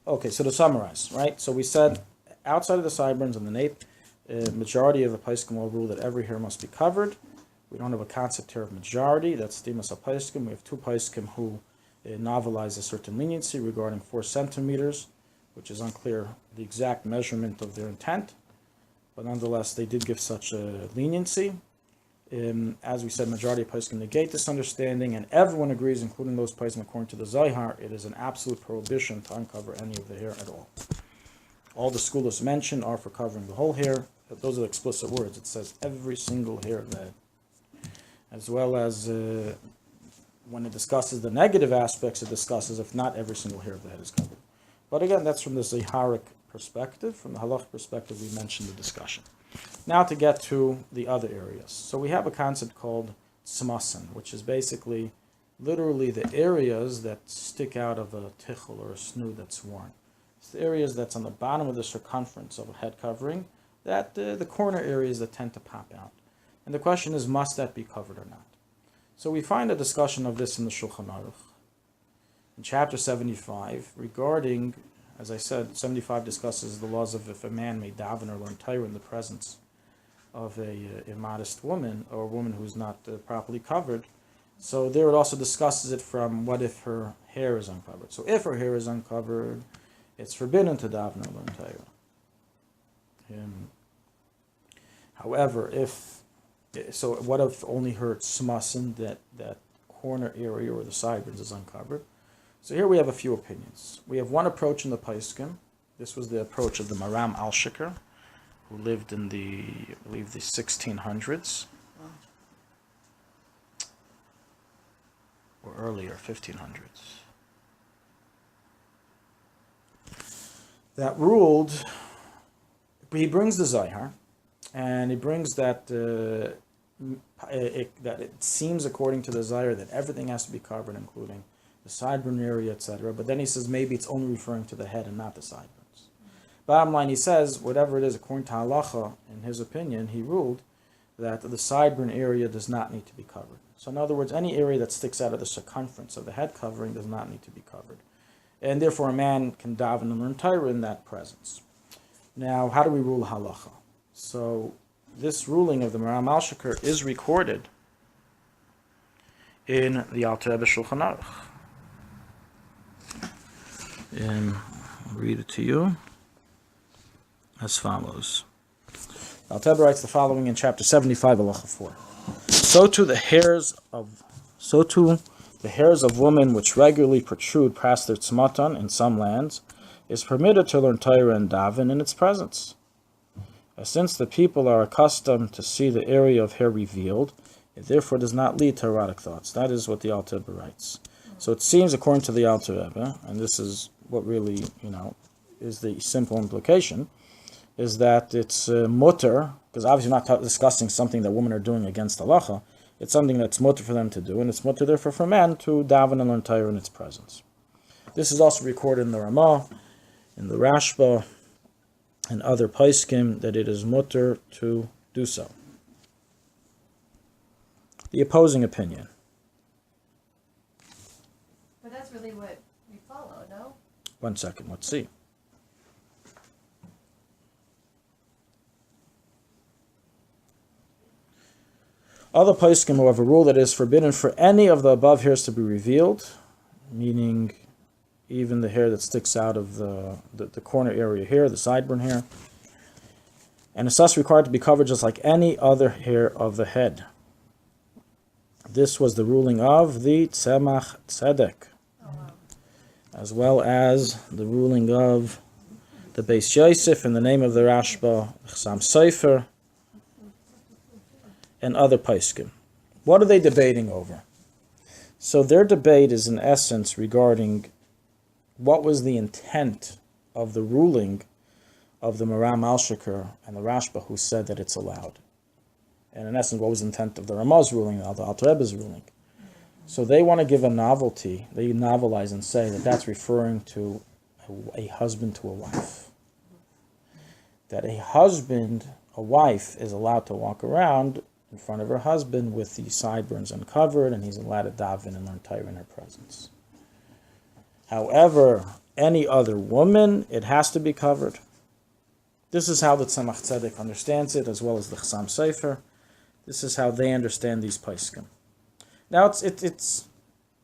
Okay, so to summarize, right? So we said outside of the sideburns and the nape, majority of the poskim will rule that every hair must be covered. We don't have a concept here of majority. That's Stimas HaPoskim. We have 2 poskim who novelize a certain leniency regarding 4 centimeters, which is unclear the exact measurement of their intent. But nonetheless, they did give such a leniency. As we said, majority of poskim negate this understanding, and everyone agrees, including those poskim according to the Zohar, it is an absolute prohibition to uncover any of the hair at all. All the skulas mentioned are for covering the whole hair. Those are the explicit words. It says every single hair of the head. As well as when it discusses the negative aspects, it discusses if not every single hair of the head is covered. But again, that's from the Zoharic perspective. From the halachic perspective, we mentioned the discussion. Now to get to the other areas. So we have a concept called tzmasen, which is basically literally the areas that stick out of a tichel or a snood that's worn. It's the areas that's on the bottom of the circumference of a head covering, that the corner areas that tend to pop out. And the question is, must that be covered or not? So we find a discussion of this in the Shulchanaruch. In chapter 75, regarding, as I said, 75 discusses the laws of if a man may daven or learn Torah in the presence of a immodest woman, or a woman who's not properly covered. So there it also discusses it from what if her hair is uncovered. So if her hair is uncovered, it's forbidden to daven or learn Torah. However, what if only her tzmasen, that corner area or the sideburns is uncovered? So here we have a few opinions. We have one approach in the Paiskim. This was the approach of the Maram Al-Shikr, who lived in the 1600s, or earlier, 1500s. That ruled, he brings the Zohar, and he brings that it seems according to the Zohar that everything has to be covered, including the sideburn area, etc. But then he says maybe it's only referring to the head and not the sideburns. Bottom line, he says whatever it is, according to halacha, in his opinion, he ruled that the sideburn area does not need to be covered. So in other words, any area that sticks out of the circumference of the head covering does not need to be covered. And therefore a man can daven and learn Torah in that presence. Now, how do we rule halacha? So this ruling of the Maram Al-Shikr is recorded in the Alter Rebbe Shulchanaruch. And I'll read it to you as follows. Alter Rebbe writes the following in chapter 75, halacha 4. So too the hairs of women which regularly protrude past their tzmatan in some lands is permitted to learn Torah and daven in its presence. Since the people are accustomed to see the area of hair revealed, it therefore does not lead to erotic thoughts. That is what the Alter Rebbe writes. So it seems, according to the Alter Rebbe, and this is what really, is the simple implication, is that it's mutter, because obviously we're not discussing something that women are doing against halacha. It's something that's mutter for them to do, and it's mutter therefore for men to daven and learn Torah in its presence. This is also recorded in the Ramah, in the Rashba, and other Paiskim, that it is mutter to do so. The opposing opinion. But that's really what we follow, no? 1 second, let's see. Other Paiskim, however, rule that it is forbidden for any of the above hairs to be revealed, meaning even the hair that sticks out of the corner area here, the sideburn hair, and it's thus required to be covered just like any other hair of the head. This was the ruling of the Tzemach Tzedek, as well as the ruling of the Beis Yosef in the name of the Rashba, Chsam Sofer, and other Paiskim. What are they debating over? So their debate is in essence regarding what was the intent of the ruling of the Maram Al-Shikr and the Rashba, who said that it's allowed. And in essence, what was the intent of the Ramah's ruling, the Alter Rebbe's ruling. So they want to give a novelty, they novelize and say that that's referring to a husband to a wife. That a wife is allowed to walk around in front of her husband with the sideburns uncovered, and he's allowed to daven and learn Torah in her presence. However, any other woman, it has to be covered. This is how the Tzemach Tzedek understands it, as well as the Chsam Sofer. This is how they understand these Paiskim. Now,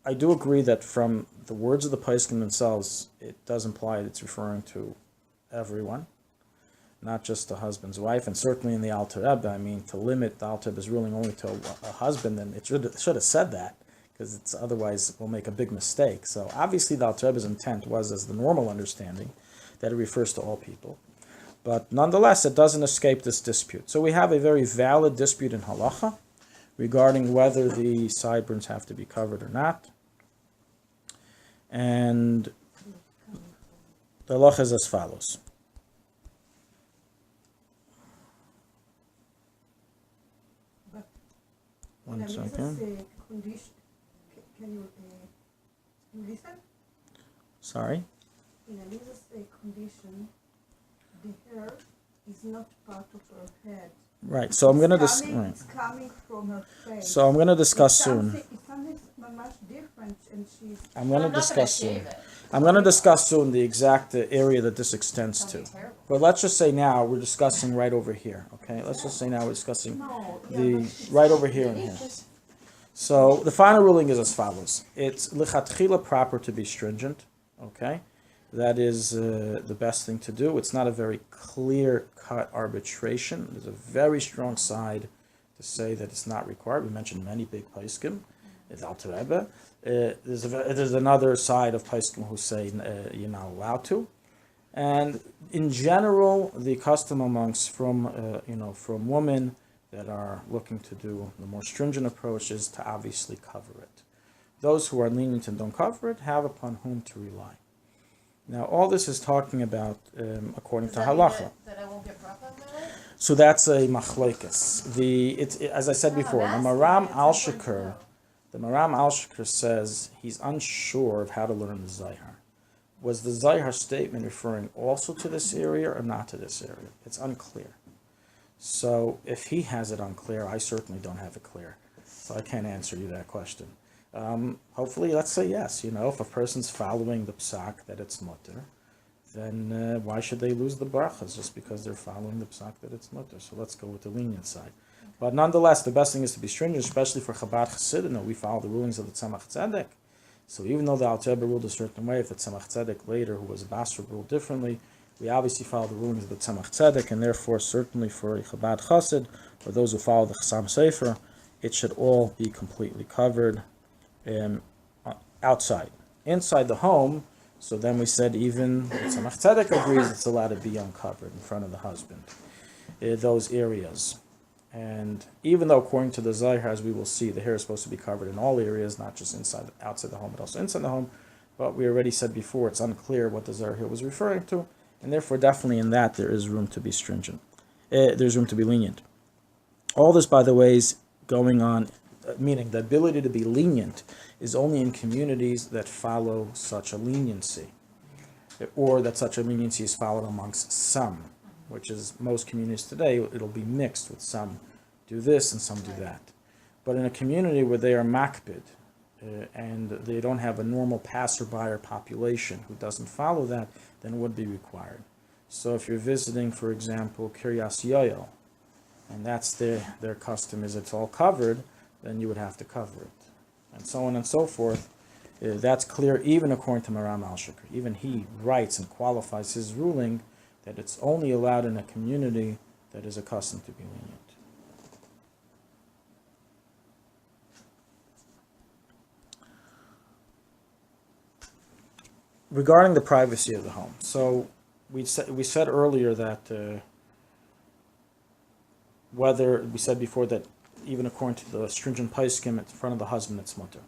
I do agree that from the words of the Paiskim themselves, it does imply that it's referring to everyone, not just the husband's wife, and certainly in the Alter Rebbe, to limit the Alter Rebbe's ruling only to a husband, then it should have said that, because otherwise we'll make a big mistake. So obviously the Alter Rebbe's intent was, as the normal understanding, that it refers to all people. But nonetheless, it doesn't escape this dispute. So we have a very valid dispute in halacha regarding whether the sideburns have to be covered or not. And the halacha is as follows. In a second. Mitzvah condition, can you listen? Sorry? In a Mitzvah condition, the hair is not part of her head. Right, so I'm going to It's coming from her face. So I'm going to discuss It's soon. something much different, and she's. I'm going to I'm not discuss gonna soon. shave it. I'm going to discuss soon the exact area that this extends That'll to. be terrible. But let's just say now we're discussing right over here, okay? Let's just say now we're discussing No, the right over here and here. So the final ruling is as follows. It's lichatchila proper to be stringent, okay? That is the best thing to do. It's not a very clear-cut arbitration. There's a very strong side to say that it's not required. We mentioned many big paiskim. It's Alter Rebbe. There's another side of paiskim who say you're not allowed to. And in general, the custom amongst from women that are looking to do the more stringent approach is to obviously cover it. Those who are lenient and don't cover it have upon whom to rely. Now, all this is talking about according Does to that mean halacha. that I won't get bracha on my life? So that's a machlekes. As I said before, the Maram al-Shakir, says he's unsure of how to learn the Zayhar. Was the Zayhar statement referring also to this area or not to this area? It's unclear. So if he has it unclear, I certainly don't have it clear. So I can't answer you that question. Hopefully, let's say yes. If a person's following the psak that it's mutter, then why should they lose the brachas just because they're following the psak that it's mutter? So let's go with the lenient side. But nonetheless, the best thing is to be stringent, especially for Chabad Chassidim. We follow the rulings of the Tzemach Tzedek. So even though the Alter Rebbe ruled a certain way, if the Tzemach Tzedek later, who was a Basra, ruled differently, we obviously follow the rulings of the Tzemach Tzedek, and therefore certainly for a Chabad Chassid, or those who follow the Chassam Sefer, it should all be completely covered outside. Inside the home, so then we said even the Tzemach Tzedek agrees it's allowed to be uncovered in front of the husband. Those areas. And even though according to the Zohar, as we will see, the hair is supposed to be covered in all areas, not just outside the home, but also inside the home, but we already said before, it's unclear what the Zohar here was referring to, and therefore definitely in that there is room to be stringent. There's room to be lenient. All this, by the way, is going on, meaning the ability to be lenient is only in communities that follow such a leniency, or that such a leniency is followed amongst some, which is most communities today. It'll be mixed with some do this and some do that. But in a community where they are makpid, and they don't have a normal passerby or population who doesn't follow that, then it would be required. So if you're visiting, for example, Kiryas Yoel, and that's their custom is it's all covered, then you would have to cover it. And so on and so forth. That's clear even according to Maram al-Shakir. Even he writes and qualifies his ruling that it's only allowed in a community that is accustomed to be lenient. Regarding the privacy of the home, so we said earlier that we said before that even according to the stringent paiskim in front of the husband it's mutter.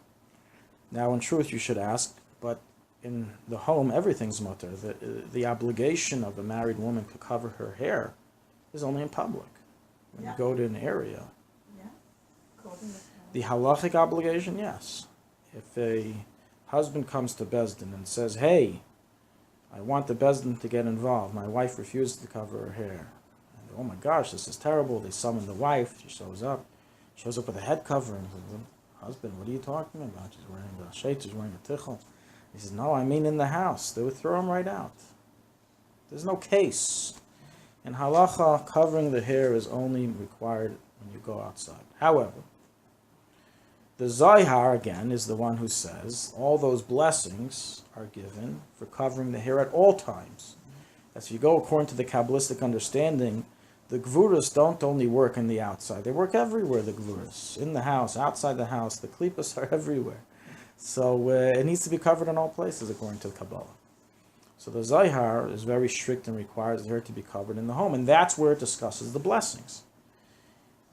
Now in truth you should ask, but in the home everything's mutter. The obligation of a married woman to cover her hair is only in public. When you go to an area, the halachic obligation, yes. If a husband comes to Bezdin and says, hey, I want the Bezdin to get involved. My wife refuses to cover her hair. And, oh my gosh, this is terrible. They summon the wife. She shows up with a head covering. Husband, what are you talking about? She's wearing a sheit, she's wearing a tichel. He says, no, I mean in the house. They would throw him right out. There's no case. In halacha, covering the hair is only required when you go outside. However, the Zohar, again, is the one who says all those blessings are given for covering the hair at all times. As you go according to the Kabbalistic understanding, the Gvuras don't only work in the outside. They work everywhere, the Gvuras. In the house, outside the house, the Klippas are everywhere. So it needs to be covered in all places according to the Kabbalah. So the Zohar is very strict and requires the hair to be covered in the home. And that's where it discusses the blessings.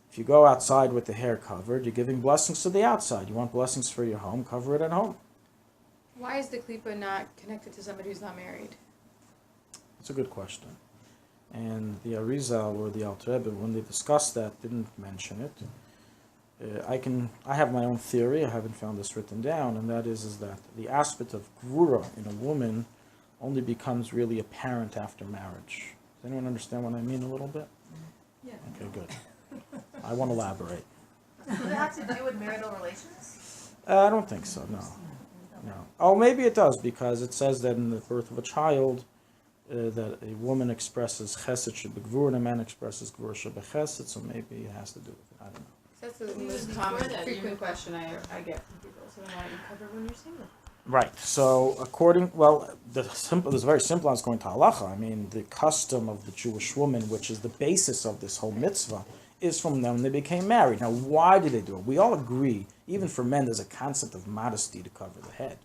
If you go outside with the hair covered, you're giving blessings to the outside. You want blessings for your home, cover it at home. Why is the klipa not connected to somebody who's not married? That's a good question. And the Arizal or the Alter Rebbe, when they discussed that, didn't mention it. I have my own theory. I haven't found this written down, and that is that the aspect of gvura in a woman only becomes really apparent after marriage. Does anyone understand what I mean a little bit? Yeah. Okay, good. I won't elaborate. Does it have to do with marital relations? I don't think so. No. Oh, maybe it does, because it says that in the birth of a child, that a woman expresses chesed shebegvur and a man expresses gvur shebechesed. So maybe it has to do with it. I don't know. That's the most common, frequent question I get from people. So why don't you cover when you're single? Right. So there's a very simple answer going to halacha. I mean, the custom of the Jewish woman, which is the basis of this whole mitzvah, is from them when they became married. Now, why did they do it? We all agree, even for men, there's a concept of modesty to cover the head.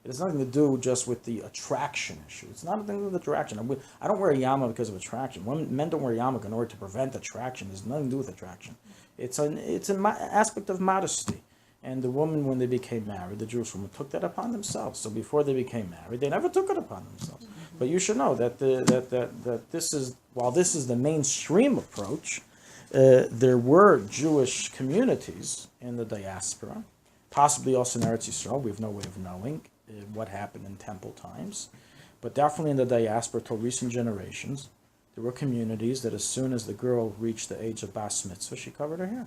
It has nothing to do just with the attraction issue. It's not nothing to do with attraction. I don't wear a yarmulke because of attraction. Men don't wear a yarmulke in order to prevent attraction. It has nothing to do with attraction. It's an aspect of modesty. And the woman, when they became married, the Jewish woman, took that upon themselves. So before they became married, they never took it upon themselves. But you should know that this is, while this is the mainstream approach, there were Jewish communities in the diaspora, possibly also in Eretz Yisrael. We have no way of knowing what happened in temple times, but definitely in the diaspora till recent generations, there were communities that as soon as the girl reached the age of bas mitzvah, she covered her hair.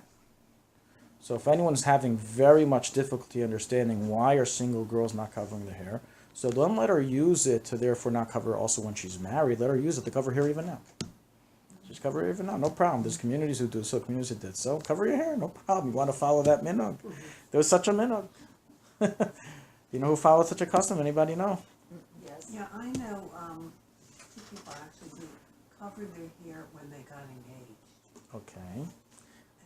So if anyone's having very much difficulty understanding why are single girls not covering their hair, so don't let her use it to therefore not cover also when she's married. Let her use it to cover her hair even now. Just cover her even now, no problem. There's communities who do so, communities who did so. Cover your hair, no problem. You want to follow that minhag. There was such a minhag. You know who followed such a custom? Anybody know? Yes. Yeah, I know two people actually who covered their hair when they got engaged. Okay.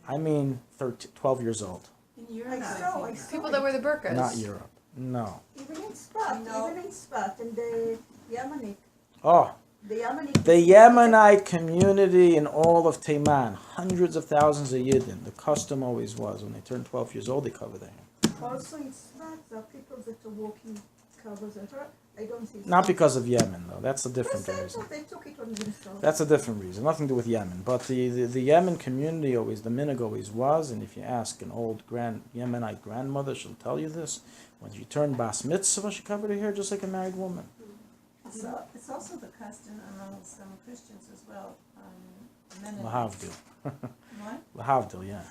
I mean 12 years old. In Europe, I saw People it. that wear the burqas. Not Europe. No. Even in Spat, and the Yemeni, Oh, the Yemeni. the Yemenite community in all of Taiman, hundreds of thousands of Yidden. The custom always was when they turned 12 years old, they cover their hair. Also in Spat, there are people that are walking covers their hair. I don't see. Not because of Yemen, though. That's a different Yes, I reason. thought they took it on themselves. That's a different reason. Nothing to do with Yemen. But the Yemen community always, the minhag always was, and if you ask an old Yemenite grandmother, she'll tell you this. When she turned bas mitzvah, she covered her hair just like a married woman. So it's also the custom among some Christians as well. Mennonites. Lahavdil. What? Lahavdil, yeah.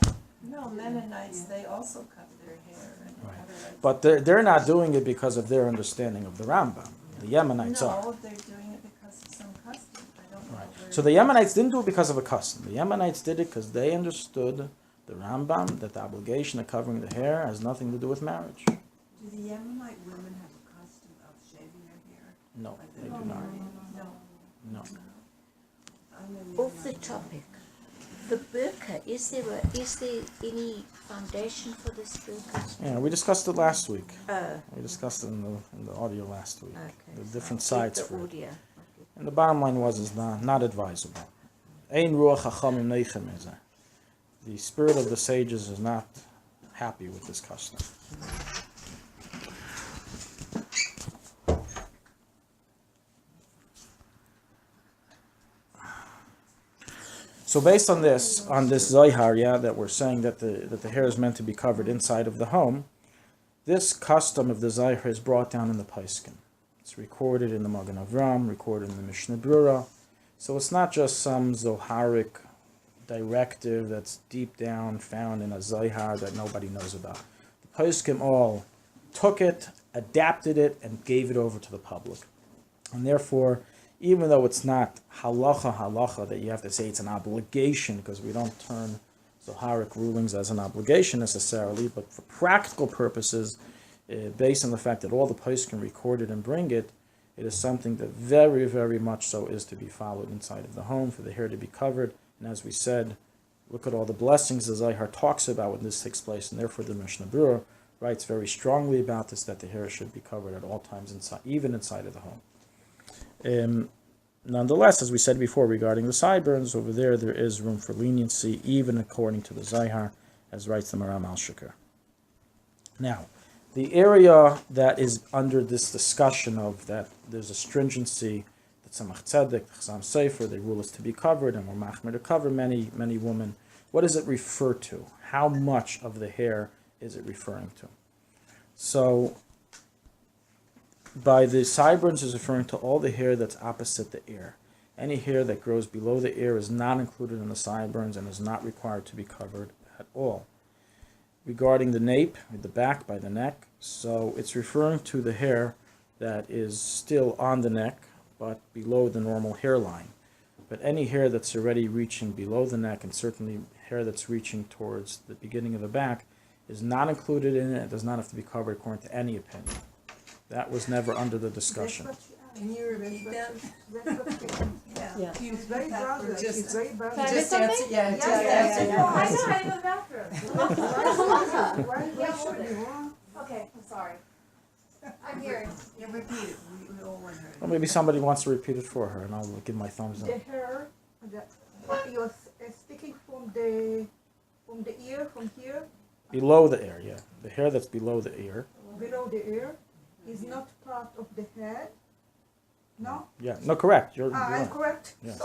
No, Mennonites, they also cover their hair. And Right. otherwise- But they're not doing it because of their understanding of the Rambam. The Yemenites are. No, they're doing it because of some custom. I don't know. Right. where- So the Yemenites didn't do it because of a custom. The Yemenites did it because they understood the Rambam, that the obligation of covering the hair has nothing to do with marriage. Do the Yemenite women have a custom of shaving their hair? No, Like they the- do not. No. No. I know the Off the Yemenite- topic, the burqa, is there any foundation for this burqa? Yeah, we discussed it last week. Oh, We discussed it in the audio last week. okay. The so different I'll sides keep for the it. audio. And the bottom line is not advisable. Ein ruach hachamim neichem ezeh. The spirit of the sages is not happy with this custom. So based on this Zohar, that we're saying that the hair is meant to be covered inside of the home, this custom of the Zohar is brought down in the Paiskim. It's recorded in the Magen Avram, recorded in the Mishnah Brura. So it's not just some Zoharic directive that's deep down found in a Zohar that nobody knows about. The Paiskim all took it, adapted it, and gave it over to the public. And therefore, even though it's not halacha that you have to say it's an obligation, because we don't turn Zoharic rulings as an obligation necessarily, but for practical purposes, based on the fact that all the poskim record it and bring it, it is something that very, very much so is to be followed inside of the home, for the hair to be covered. And as we said, look at all the blessings the Zohar talks about when this takes place, and therefore the Mishnah Brura writes very strongly about this, that the hair should be covered at all times, inside, even inside of the home. Nonetheless, as we said before regarding the sideburns, over there is room for leniency, even according to the Zohar, as writes the Maram al-Shakir. Now, the area that is under this discussion of that there's a stringency, that Tzemach Tzedek, the Chazam Sefer, they rule us to be covered, and we're machmir to cover many women. what does it refer to? How much of the hair is it referring to? So, by the sideburns is referring to all the hair that's opposite the ear. Any hair that grows below the ear is not included in the sideburns and is not required to be covered at all. Regarding the nape, the back by the neck, so it's referring to the hair that is still on the neck but below the normal hairline. But any hair that's already reaching below the neck, and certainly hair that's reaching towards the beginning of the back, is not included in it. It does not have to be covered according to any opinion. That was never under the discussion. Can you repeat that? Yeah. She's very bothered. Just- She's very bothered. Can I Just miss answer, something? yeah, Yes, just yes, answer yes. your I know, question. I need to go to the bathroom. Why should you want? Okay, I'm sorry. I'm here. Yeah, repeat it, we all want her. Well, maybe somebody wants to repeat it for her, and I'll give my thumbs The up. hair, you're sticking from the ear, from here, Below the ear, yeah. The hair that's below the ear. below the ear, is not part of the head. No? Yeah, no, correct. You're I'm right. correct? Yes.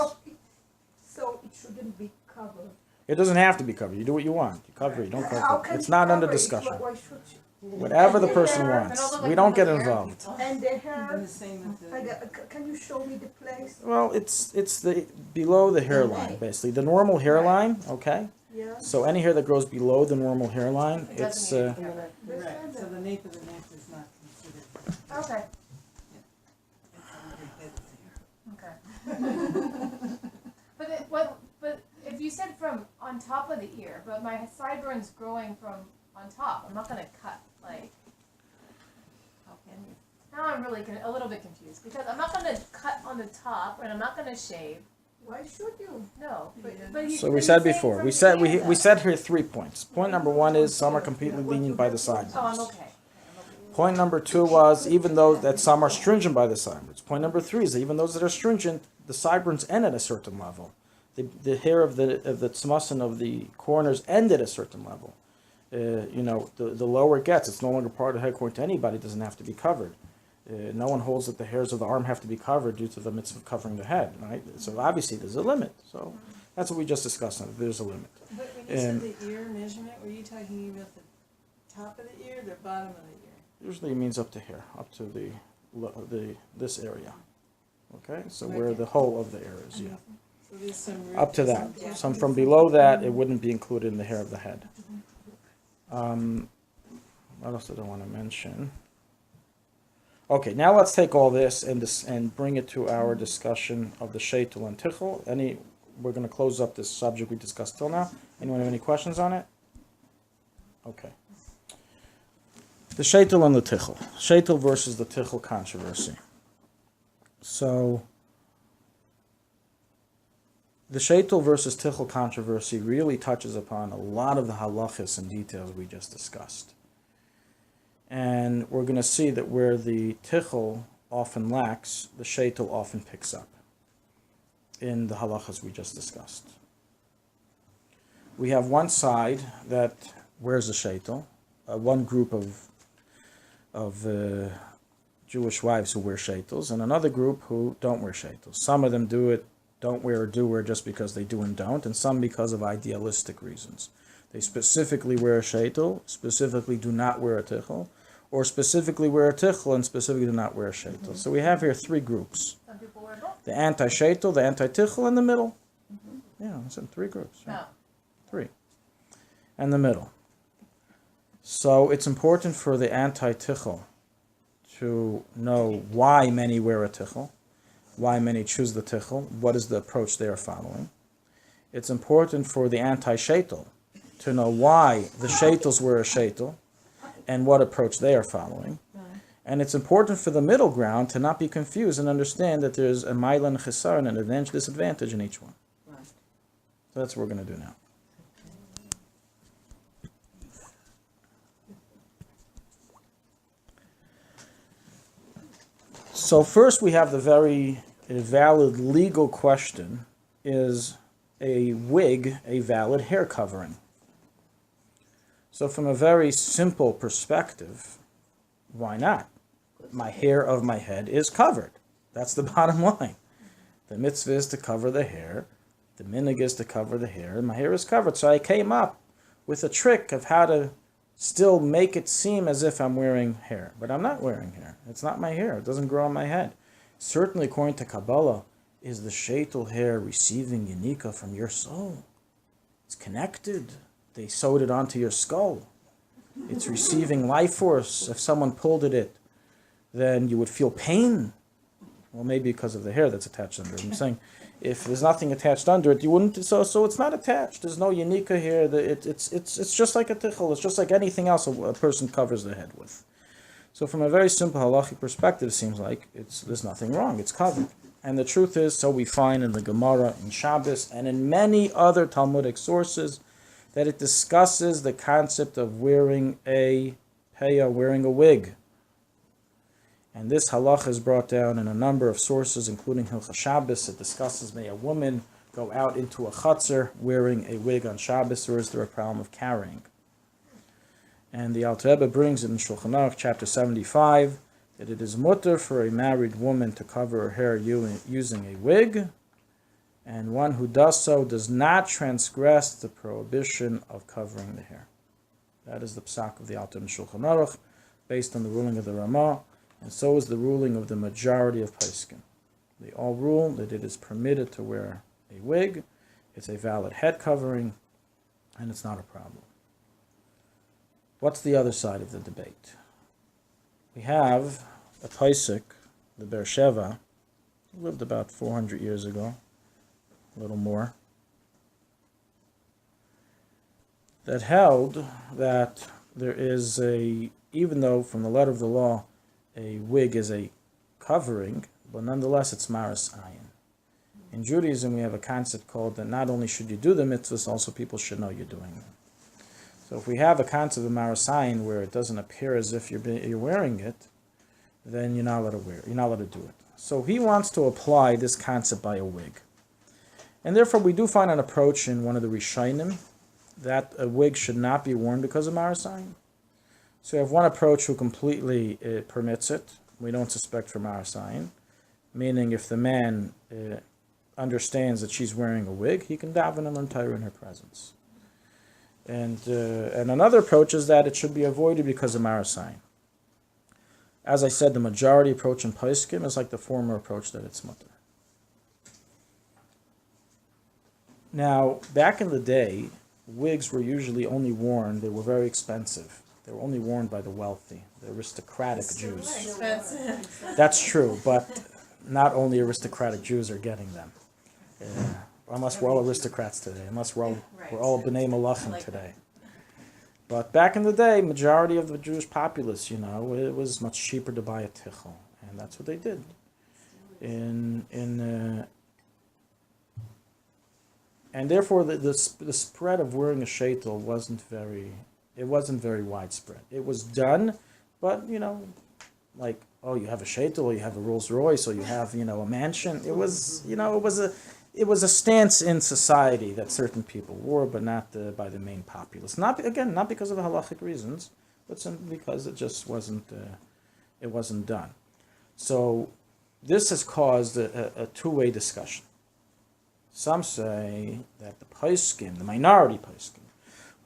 So it shouldn't be covered. It doesn't have to be covered. You do what you want. You cover it, you don't How cover it. can It's you not under cover it? discussion. Why should you? Whatever the person hair- wants. We don't get involved. And the hair, And the same with the. can you show me the place? Well, it's the below the hairline, basically. The normal hairline, okay? Yeah. So any hair that grows below the normal hairline, It it's doesn't need to be covered. Correct, so the nape of the neck is not considered. Okay, It's under head there. okay. But if you said from on top of the ear, but my sideburns growing from on top, I'm not gonna cut like. How can you? Now I'm really a little bit confused because I'm not gonna cut on the top and I'm not gonna shave. Why should you? No, but you. so we but said you're saying before. from We the said ear, we though. said here 3 points. Point number 1 is some are completely lenient by the sideburns. Oh, I'm okay. Point number 2 was even though that some are stringent by the sideburns. Point number 3 is that even those that are stringent, the sideburns end at a certain level. The hair of the tzmasin of the corners end at a certain level. The lower it gets, it's no longer part of the head according to anybody. It doesn't have to be covered. No one holds that the hairs of the arm have to be covered due to the mitzvah of covering the head, right? So obviously there's a limit. So that's what we just discussed. There's a limit. But when you said the ear measurement, were you talking about the top of the ear or the bottom of the ear? Usually it means up to here, up to this area. Okay, so where the whole of the ear is, yeah. So there's some room. Up to that. some gap. Some from below that, it wouldn't be included in the hair of the head. What else did I want to mention? Okay, now let's take all this and bring it to our discussion of the sheitel and tichel. We're going to close up this subject we discussed till now. Anyone have any questions on it? Okay. The sheitel and the tichel. Sheitel versus the tichel controversy. So, the sheitel versus tichel controversy really touches upon a lot of the halachas and details we just discussed. And we're going to see that where the tichel often lacks, the sheitel often picks up in the halachas we just discussed. We have one side that wears a sheitel, one group of Jewish wives who wear sheitels, and another group who don't wear sheitels. Some of them don't wear or do wear just because they do and don't, and some because of idealistic reasons. They specifically wear a sheitel, specifically do not wear a tichel, or specifically wear a tichel and specifically do not wear a sheitel. So we have here 3 groups. Some people wear both. The anti-sheitel, the anti-tichel, and the middle. Yeah, it's in 3 groups. Right? No. 3. And the middle. So it's important for the anti-tichel to know why many wear a tichel, why many choose the tichel, what is the approach they are following. It's important for the anti-sheitel to know why the sheitels wear a sheitel and what approach they are following. And it's important for the middle ground to not be confused and understand that there's a ma'ila and a chisar and an advantage, disadvantage in each one. Right. So that's what we're going to do now. So first we have the very valid legal question, is a wig a valid hair covering? So from a very simple perspective, why not? My hair of my head is covered. That's the bottom line. The mitzvah is to cover the hair The minhag is to cover the hair, and my hair is covered. So I came up with a trick of how to still make it seem as if I'm wearing hair. But I'm not wearing hair. It's not my hair. It doesn't grow on my head. Certainly, according to Kabbalah, is the sheitel hair receiving Yanika from your soul. It's connected. They sewed it onto your skull. It's receiving life force. If someone pulled at it, then you would feel pain. Well, maybe because of the hair that's attached under it. I'm saying, if there's nothing attached under it, you wouldn't. So it's not attached. There's no Yanika here. It's just like a tichel. It's just like anything else a person covers the head with. So from a very simple halachic perspective, it seems like there's nothing wrong. It's covered. And the truth is, so we find in the Gemara, in Shabbos, and in many other Talmudic sources, that it discusses the concept of wearing a peya, wearing a wig. And this halacha is brought down in a number of sources, including Hilchas Shabbos. It discusses, may a woman go out into a chutzner wearing a wig on Shabbos, or is there a problem of carrying? And the Alter Rebbe brings it in Shulchanaruchharav, chapter 75, that it is mutter for a married woman to cover her hair using a wig, and one who does so does not transgress the prohibition of covering the hair. That is the psak of the Alter in Shulchanaruchharav, based on the ruling of the Ramah, and so is the ruling of the majority of poskim. They all rule that it is permitted to wear a wig, it's a valid head covering, and it's not a problem. What's the other side of the debate? We have a Paisik, the Be'er Sheva, who lived about 400 years ago, a little more, that held that there is even though from the letter of the law, a wig is a covering, but nonetheless it's maras ayin. In Judaism, we have a concept called that not only should you do the mitzvahs, also people should know you're doing them. So if we have a concept of maras ayin where it doesn't appear as if you're wearing it, then you're not allowed to wear it. You're not allowed to do it. So he wants to apply this concept by a wig. And therefore we do find an approach in one of the Rishonim that a wig should not be worn because of maras ayin. So you have one approach who completely permits it. We don't suspect for maras ayin, meaning if the man understands that she's wearing a wig, he can daven and learn Torah in her presence. And another approach is that it should be avoided because of maras ayin. As I said, the majority approach in poskim is like the former approach that it's mutter. Now, back in the day, wigs were usually only worn, they were very expensive. They were only worn by the wealthy, the aristocratic Jews. That's true, but not only aristocratic Jews are getting them. Unless we're all aristocrats today, unless we're all B'nai Malachim today. But back in the day, majority of the Jewish populace, it was much cheaper to buy a tichel, and that's what they did. And therefore, the spread of wearing a sheitel wasn't very widespread. It was done, but you have a sheitel, or you have a Rolls Royce, or you have a mansion. It was a stance in society that certain people wore, but not by the main populace. Not because of the halachic reasons, but simply because it just wasn't done. So this has caused a two-way discussion. Some say that the poskim, the minority poskim,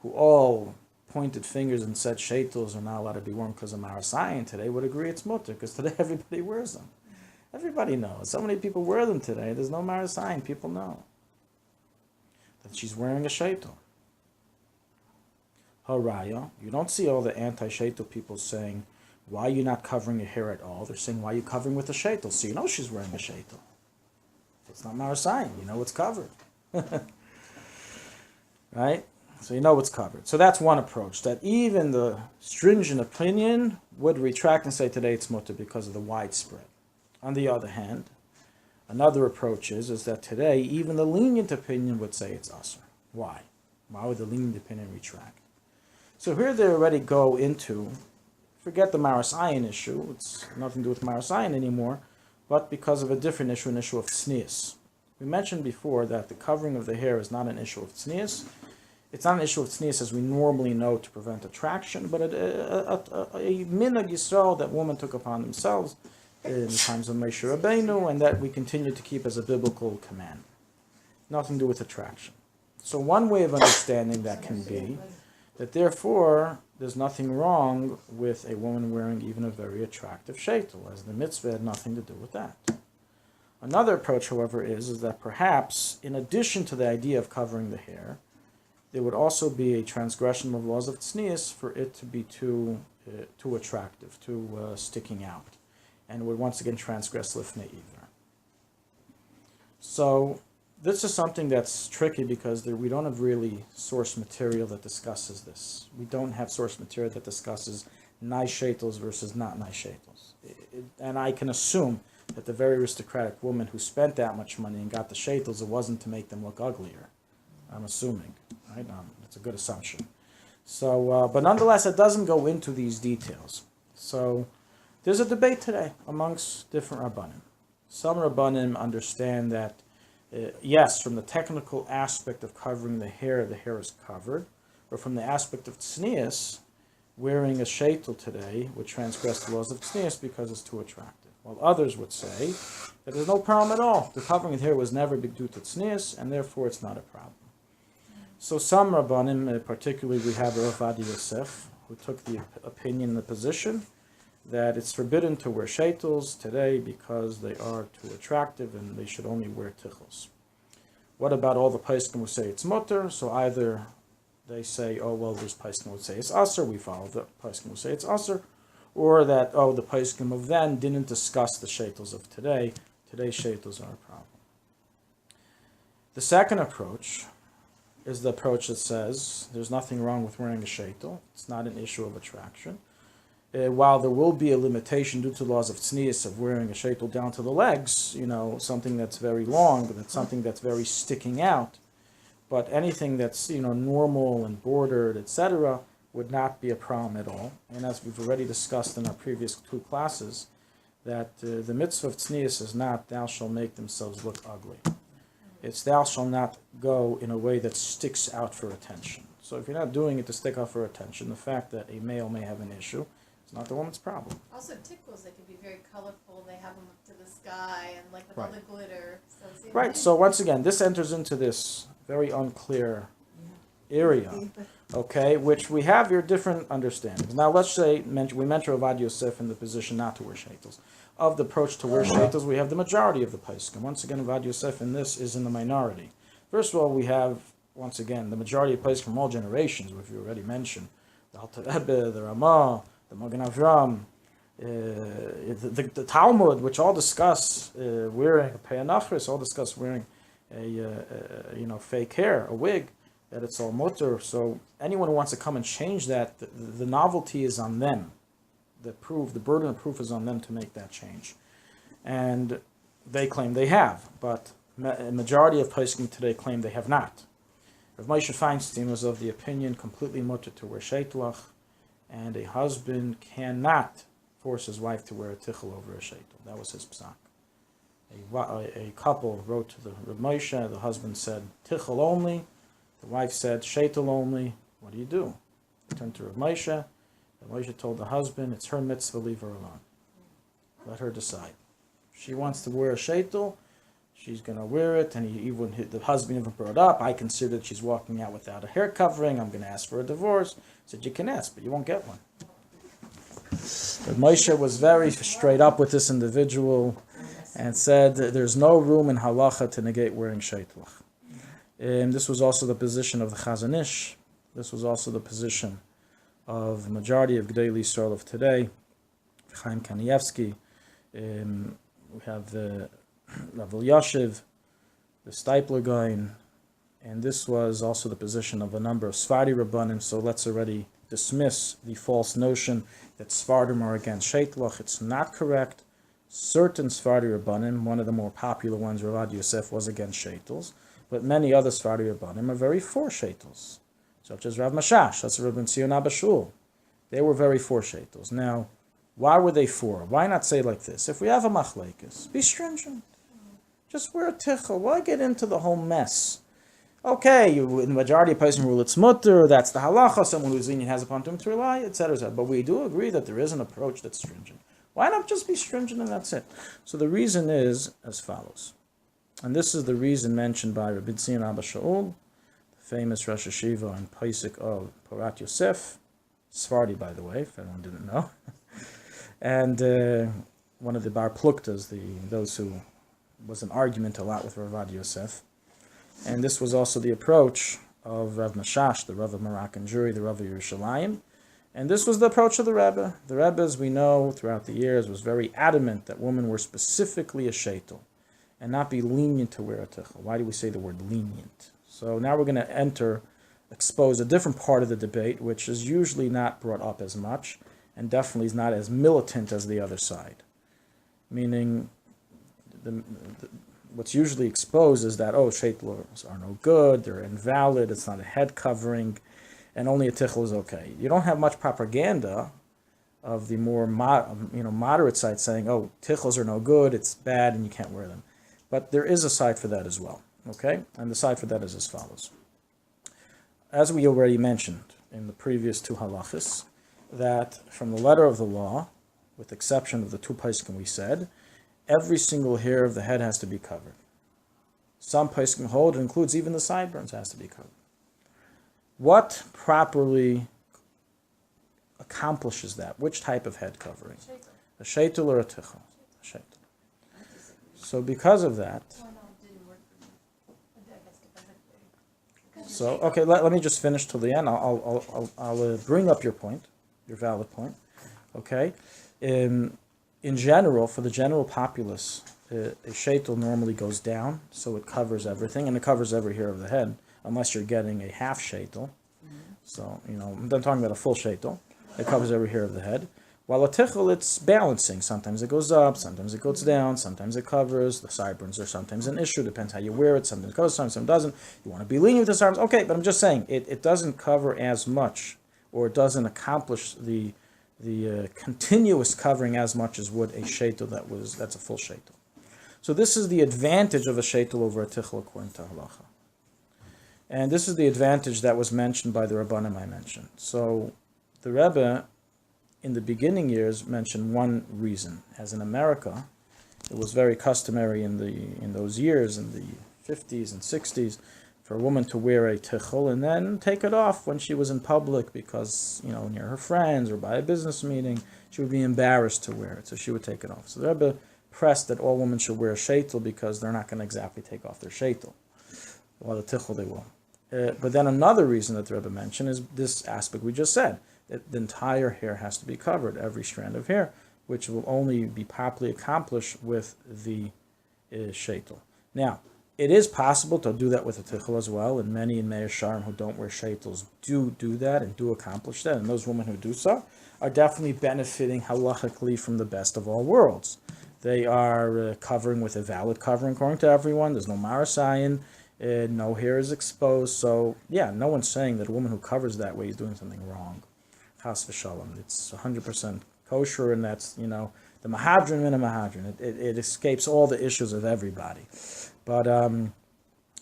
who all pointed fingers and said sheitels are not allowed to be worn because of maras ayin today, would agree it's mutter, because today everybody wears them. Everybody knows. So many people wear them today. There's no maras ayin. People know that she's wearing a sheitel. Haraya, you don't see all the anti-sheitel people saying, why are you not covering your hair at all? They're saying, why are you covering with a sheitel? So you know she's wearing a sheitel. It's not maras ayin. You know it's covered. Right? So you know it's covered. So that's one approach, that even the stringent opinion would retract and say today it's mutter because of the widespread. On the other hand, another approach is that today even the lenient opinion would say it's asur. Why? Why would the lenient opinion retract? So here they already go into, forget the maras ayin issue, it's nothing to do with maras ayin anymore, but because of a different issue, an issue of tznius. We mentioned before that the covering of the hair is not an issue of tznius. It's not an issue of tznius as we normally know to prevent attraction, but a minhag Yisrael that women took upon themselves in the times of Moshe Rabbeinu, and that we continue to keep as a biblical command. nothing to do with attraction. So one way of understanding that can be that therefore there's nothing wrong with a woman wearing even a very attractive sheitel, as the mitzvah had nothing to do with that. Another approach, however, is that perhaps, in addition to the idea of covering the hair, there would also be a transgression of laws of tznius for it to be too attractive, too sticking out, and would once again transgress lifnei iver. So this is something that's tricky because we don't have really source material that discusses this. We don't have source material that discusses nice sheitels versus not nice sheitels. And I can assume that the very aristocratic woman who spent that much money and got the sheitels, it wasn't to make them look uglier. I'm assuming, right? That's a good assumption. So, but nonetheless, it doesn't go into these details. So there's a debate today amongst different rabbanim. Some rabbanim understand that yes, from the technical aspect of covering the hair is covered, but from the aspect of tznius, wearing a sheitel today would transgress the laws of tznius because it's too attractive. While others would say that there's no problem at all. The covering of the hair was never due to tznius, and therefore it's not a problem. So some rabbanim, particularly we have Rav Ovadia Yosef, who took the opinion and the position that it's forbidden to wear sheitels today because they are too attractive and they should only wear tichels. What about all the poskim who say it's mutter? So either they say, oh, well, there's poskim who say it's aser, we follow the poskim who say it's aser, or that, oh, the poskim of then didn't discuss the sheitels of today. Today's sheitels are a problem. The second approach is the approach that says there's nothing wrong with wearing a sheitel. It's not an issue of attraction. While there will be a limitation due to laws of tznius of wearing a sheitel down to the legs, something that's very long, but it's something that's very sticking out. But anything that's, normal and bordered, etc., would not be a problem at all. And as we've already discussed in our previous 2 classes, that the mitzvah of tznius is not, thou shalt make themselves look ugly. It's thou shalt not go in a way that sticks out for attention. So if you're not doing it to stick out for attention, the fact that a male may have an issue, it's not the woman's problem. Also, tickles, they can be very colorful. They have them up to the sky and with all the glitter. So right. So once again, this enters into this very unclear area, okay, which we have your different understandings. Now, let's say we mention Rav Ovadia Yosef in the position not to wear sheitels. Of the approach to wear sheitels, we have the majority of the poskim. Once again, Rav Ovadia Yosef in this is in the minority. First of all, we have, once again, the majority of poskim from all generations, which we already mentioned. The Alter Rebbe, the Ramah, the Magen Avram, the Talmud, which all discuss wearing a pe'anachris, all discuss wearing a fake hair, a wig, that it's all mutter. So anyone who wants to come and change that, the novelty is on them. The burden of proof is on them to make that change. And they claim they have, but a majority of poskim today claim they have not. Rav Moshe Feinstein was of the opinion completely mutter to wear sheitlach, and a husband cannot force his wife to wear a tichel over a sheitel. That was his psak. A couple wrote to the Rav Moshe, the husband said tichel only, the wife said sheitel only. What do? They turned to Rav Moshe. Rav Moshe told the husband, it's her mitzvah, leave her alone. Let her decide. If she wants to wear a sheitel, she's going to wear it, and the husband even brought up, I consider that she's walking out without a hair covering, I'm going to ask for a divorce. He said, you can ask, but you won't get one. But Moshe was very straight up with this individual and said there's no room in halacha to negate wearing sheitlach. This was also the position of the Chazon Ish. This was also the position of the majority of G'dei Yisrael of today, Chaim Kanievsky. We have the Rav Elyashiv, the Steipler Gaon, and this was also the position of a number of Sephardi Rabbanim, so let's already dismiss the false notion that Sephardim are against sheitlach. It's not correct. Certain Sephardi Rabbanim, one of the more popular ones, Rav Ovadia Yosef, was against sheitels, but many other Sephardi Rabbanim are very for sheitels, such as Rav Mashash, that's Rabbi Tzion Abba Shul. They were very for sheitels. Now, why were they for? Why not say like this? If we have a machlekes, be stringent. Just wear a tichel. Why get into the whole mess? Okay, in the majority of person rule it's mutter, that's the halacha, someone who's lenient has upon him to rely, etc. But we do agree that there is an approach that's stringent. Why not just be stringent and that's it? So the reason is as follows. And this is the reason mentioned by Rabbi Tzion Abba Shaul, the famous Rosh Hashiva and Paisik of Porat Yosef, Sephardi, by the way, if anyone didn't know, and one of the Bar Pluktas, those who was an argument a lot with Ravad Yosef. And this was also the approach of Rav Mashash, the Rav of Moroccan Jewry, the Rav of Yerushalayim. And this was the approach of the Rebbe. The Rebbe, as we know throughout the years, was very adamant that women were specifically a sheitel and not be lenient to wear a tichel. Why do we say the word lenient? So now we're going to expose a different part of the debate, which is usually not brought up as much and definitely is not as militant as the other side. Meaning, what's usually exposed is that, sheitlers are no good, they're invalid, it's not a head covering, and only a tichel is okay. You don't have much propaganda of the more moderate side saying, tichels are no good, it's bad, and you can't wear them. But there is a side for that as well, okay? And the side for that is as follows. As we already mentioned in the previous two halachas, that from the letter of the law, with the exception of the two poskim we said, every single hair of the head has to be covered. Some poskim hold it includes even the sideburns has to be covered. What properly accomplishes that? Which type of head covering? A sheitel or a tichel? A sheitel. So because of that, so okay, let me just finish till the end. I'll bring up your point, your valid point. Okay, in general, for the general populace, a sheitel normally goes down, so it covers everything, and it covers every hair of the head, unless you're getting a half sheitel. So, I'm not talking about a full sheitel. It covers every hair of the head. While a tichel, it's balancing. Sometimes it goes up, sometimes it goes down, sometimes it covers. The sideburns are sometimes an issue, depends how you wear it. Sometimes it goes, sometimes it doesn't. You want to be lenient with the sideburns. Okay, but I'm just saying, it doesn't cover as much, or it doesn't accomplish the continuous covering as much as would a sheitel that's a full sheitel. So this is the advantage of a sheitel over a tichel according to halacha. And this is the advantage that was mentioned by the Rabbanim I mentioned. So the Rebbe, in the beginning years, mentioned one reason. As in America, it was very customary in those years, in the 50s and 60s, for a woman to wear a tichel and then take it off when she was in public because, near her friends or by a business meeting, she would be embarrassed to wear it, so she would take it off. So the Rebbe pressed that all women should wear a sheitel because they're not going to exactly take off their sheitel. While the tichel they will. But then another reason that the Rebbe mentioned is this aspect we just said, that the entire hair has to be covered, every strand of hair, which will only be properly accomplished with the sheitel. Now, it is possible to do that with a tichel as well, and many in Meir Sharim who don't wear sheitels do that and do accomplish that, and those women who do so are definitely benefiting halachically from the best of all worlds. They are covering with a valid covering according to everyone. There's no marasayin, no hair is exposed. So, no one's saying that a woman who covers that way is doing something wrong. Chas v'shalom. It's 100% kosher, and that's, the mahadrin and a mahadrin. It escapes all the issues of everybody. But